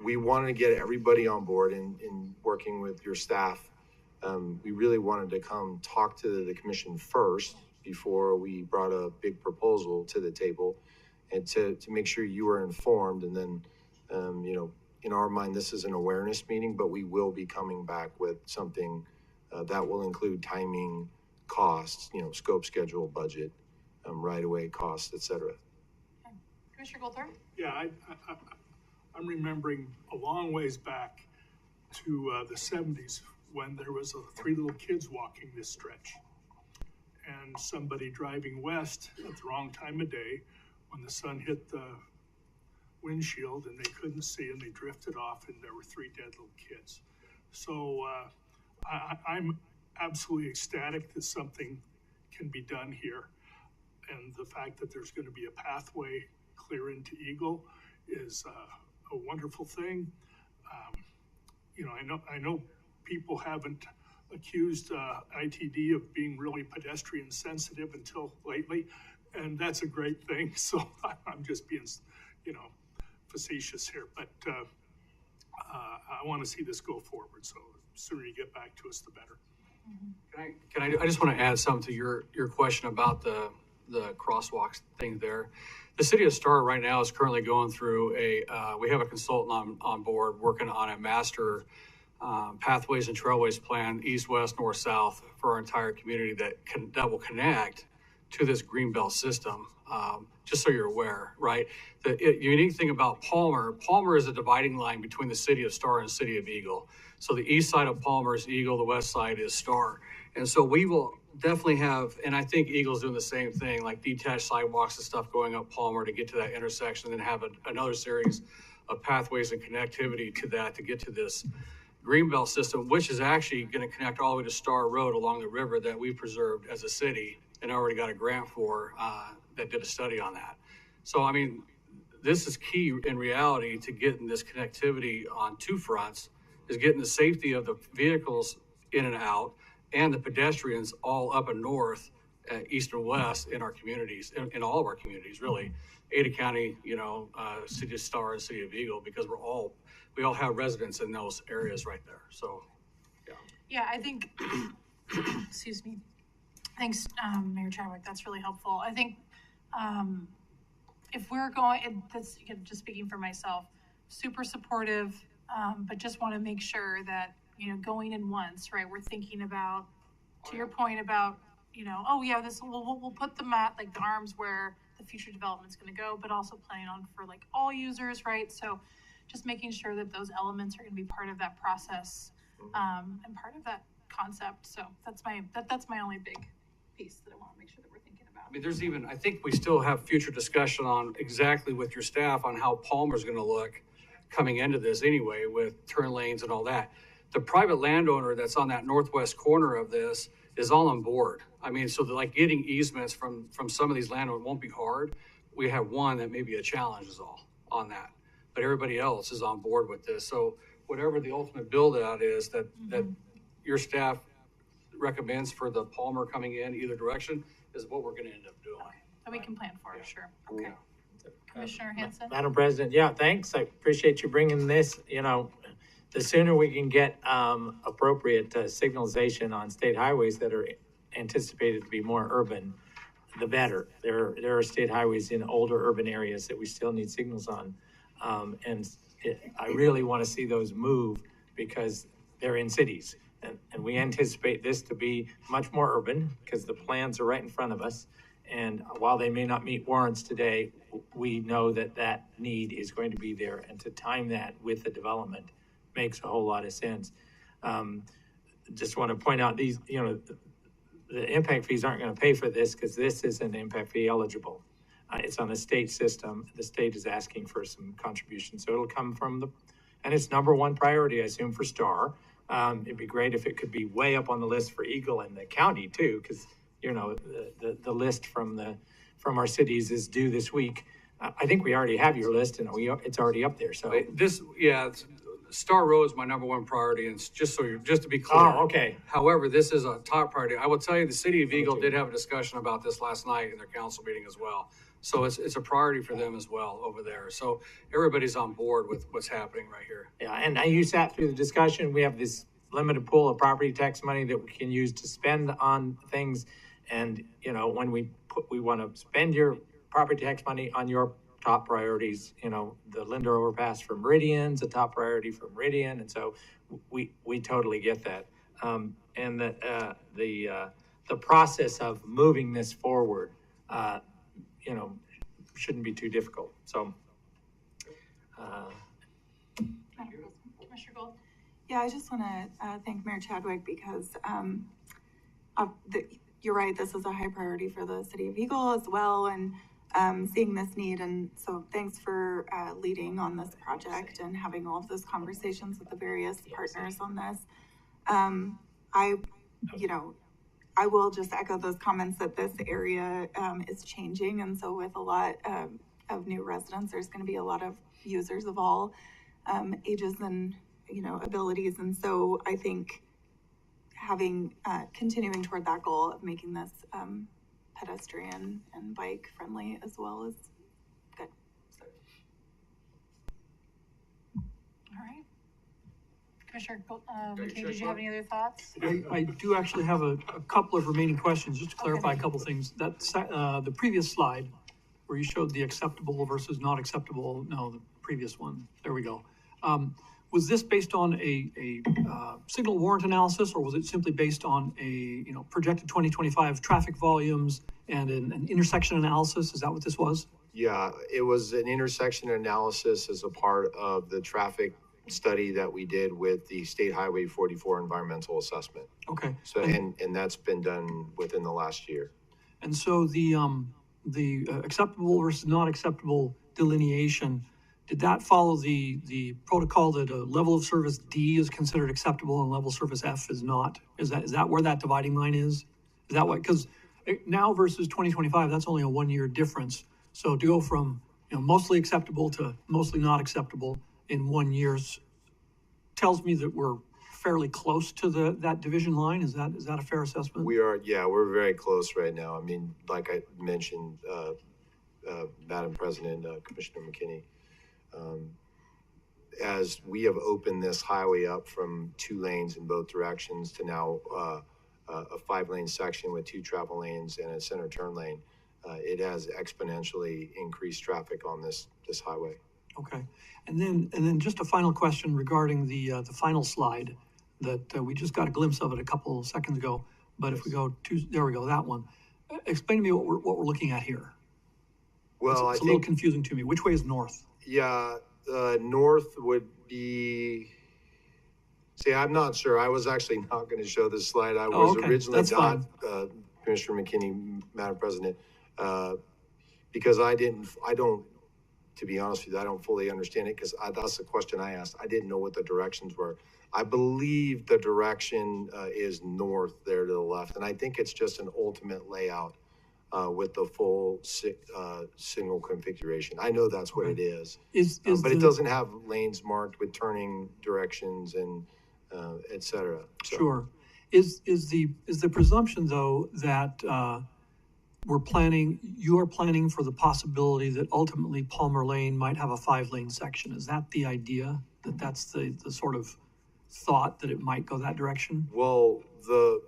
We wanted to get everybody on board in working with your staff. We really wanted to come talk to the commission first before we brought a big proposal to the table, and to make sure you were informed. And then, in our mind, this is an awareness meeting, but we will be coming back with something that will include timing, costs, scope, schedule, budget, right-of-way costs, et cetera. Okay. Commissioner Goldthorpe? Yeah, I'm remembering a long ways back to the 70s when there was 3 little kids walking this stretch, and somebody driving west at the wrong time of day when the sun hit the windshield and they couldn't see, and they drifted off, and there were 3 dead little kids. So I'm absolutely ecstatic that something can be done here, and the fact that there's going to be a pathway clear into Eagle is a wonderful thing. I know people haven't accused ITD of being really pedestrian sensitive until lately, and that's a great thing. So I'm just being, facetious here, but I want to see this go forward. So the sooner you get back to us, the better. I just want to add something to your question about the crosswalks thing there. The city of Star right now is currently going through we have a consultant on board working on a master pathways and trailways plan, east, west, north, south, for our entire community that will connect to this Greenbelt system. Just so you're aware, right? The unique thing about Palmer is a dividing line between the city of Star and the city of Eagle. So the east side of Palmer is Eagle, the west side is Star. And so we will definitely have, and I think Eagle's doing the same thing, like detached sidewalks and stuff going up Palmer to get to that intersection, and then have another series of pathways and connectivity to that to get to this Greenbelt system, which is actually going to connect all the way to Star Road along the river that we preserved as a city and already got a grant for that did a study on that. So, I mean, this is key in reality to getting this connectivity on 2 fronts, is getting the safety of the vehicles in and out and the pedestrians all up and north, east and west in our communities, in all of our communities, really. Ada County, City of Star and City of Eagle, because we all have residents in those areas right there. So, yeah. Yeah, I think, excuse me. Thanks, Mayor Chadwick. That's really helpful. I think if we're going, and that's just speaking for myself, super supportive, but just want to make sure that, going in once, right? We're thinking about, to your point about, we'll put the the arms where the future development's going to go, but also planning on for all users, right? So just making sure that those elements are going to be part of that process, and part of that concept. So that's my only big piece that I want to make sure that we're thinking about. I mean, I think we still have future discussion on exactly with your staff on how Palmer's going to look coming into this anyway, with turn lanes and all that. The private landowner that's on that northwest corner of this is all on board. I mean, so getting easements from some of these landowners won't be hard. We have one that may be a challenge is all on that, but everybody else is on board with this. So whatever the ultimate build out is that your staff recommends for the Palmer coming in either direction, is what we're gonna end up doing. That we can plan for, sure. Okay. Commissioner Hanson? Madam President, yeah, thanks. I appreciate you bringing this, the sooner we can get appropriate signalization on state highways that are anticipated to be more urban, the better. There are state highways in older urban areas that we still need signals on. I really want to see those move because they're in cities. And we anticipate this to be much more urban because the plans are right in front of us. And while they may not meet warrants today, we know that that need is going to be there. And to time that with the development makes a whole lot of sense. Just want to point out these, the impact fees aren't going to pay for this because this isn't impact fee eligible. It's on a state system. The state is asking for some contributions. So it'll come from and it's number one priority, I assume, for STAR. It'd be great if it could be way up on the list for Eagle and the county too, because the list from our cities is due this week. I think we already have your list and it's already up there. So Star Road is my number one priority, and it's just to be clear. Oh, okay. However, this is a top priority. I will tell you, the city of Eagle did have a discussion about this last night in their council meeting as well. So it's a priority for them as well over there. So everybody's on board with what's happening right here. Yeah, and you sat through the discussion. We have this limited pool of property tax money that we can use to spend on things. And, when we want to spend your property tax money on your top priorities, the Linder overpass for Meridian's a top priority for Meridian. And so we totally get that. And the process of moving this forward, shouldn't be too difficult. So, Commissioner Gold? Yeah, I just want to thank Mayor Chadwick because you're right, this is a high priority for the city of Eagle as well, and seeing this need. And so thanks for leading on this project and having all of those conversations with the various partners on this. I will just echo those comments that this area is changing. And so with a lot of new residents, there's going to be a lot of users of all ages and, abilities. And so I think continuing toward that goal of making this pedestrian and bike friendly as well is good. So. All right. Commissioner McKinney, did you have any other thoughts? I do actually have a couple of remaining questions, just to clarify a couple of things. That's the previous slide where you showed the acceptable versus not acceptable. No, the previous one. There we go. Was this based on a signal warrant analysis, or was it simply based on a projected 2025 traffic volumes and an intersection analysis? Is that what this was? Yeah, it was an intersection analysis as a part of the traffic study that we did with the State Highway 44 environmental assessment. Okay. So and that's been done within the last year. And so the acceptable versus not acceptable delineation, did that follow the protocol that a level of service D is considered acceptable and level of service F is not? Is that where that dividing line is? Is that what? Because now versus 2025, that's only a 1 year difference. So to go from mostly acceptable to mostly not acceptable in 1 year tells me that we're fairly close to that division line. Is that a fair assessment? We're very close right now. I mean, like I mentioned, Madam President, Commissioner McKinney, as we have opened this highway up from 2 lanes in both directions to now a 5-lane section with 2 travel lanes and a center turn lane, it has exponentially increased traffic on this highway. Okay, and then just a final question regarding the final slide that we just got a glimpse of it a couple seconds ago. But if we go to, there we go, that one. Explain to me what we're looking at here. Well, it's a little confusing to me. Which way is north? Yeah, north would be. See, I'm not sure. I was actually not going to show this slide. I was originally not, Commissioner McKinney, Madam President, because I don't. To be honest with you, I don't fully understand it because that's the question I asked. I didn't know what the directions were. I believe the direction is north there to the left, and I think it's just an ultimate layout with the full signal configuration. I know that's what it is, but it doesn't have lanes marked with turning directions and et cetera. So. Sure. Is the presumption though that you are planning for the possibility that ultimately Palmer Lane might have a 5-lane section. Is that the idea? That's the sort of thought that it might go that direction? Well, the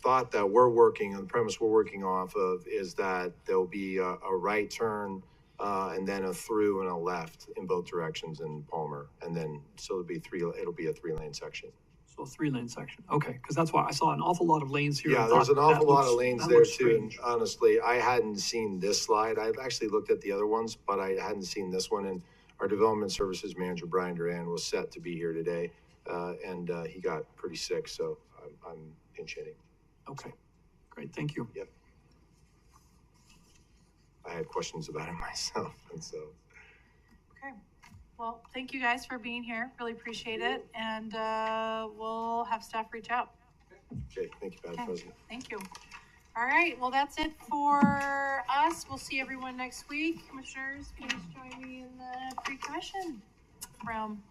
thought that we're working on, the premise we're working off of is that there'll be a right turn, and then a through and a left in both directions in Palmer. And then, so it'll be a 3-lane section. So a 3-lane section. Okay, because that's why I saw an awful lot of lanes here. Yeah, and there's thought, an awful that lot of looks- lanes that there looks too. And strange. honestly, I hadn't seen this slide. I've actually looked at the other ones, but I hadn't seen this one. And our development services manager, Brian Duran, was set to be here today. And he got pretty sick, so I'm pinch hitting. Okay, great, thank you. Yep. I had questions about it myself, and so. Okay. Well, thank you guys for being here. Really appreciate it. And we'll have staff reach out. Okay, thank you, Madam Okay. President. Thank you. All right. Well, that's it for us. We'll see everyone next week. Commissioners, please join me in the pre-commission realm.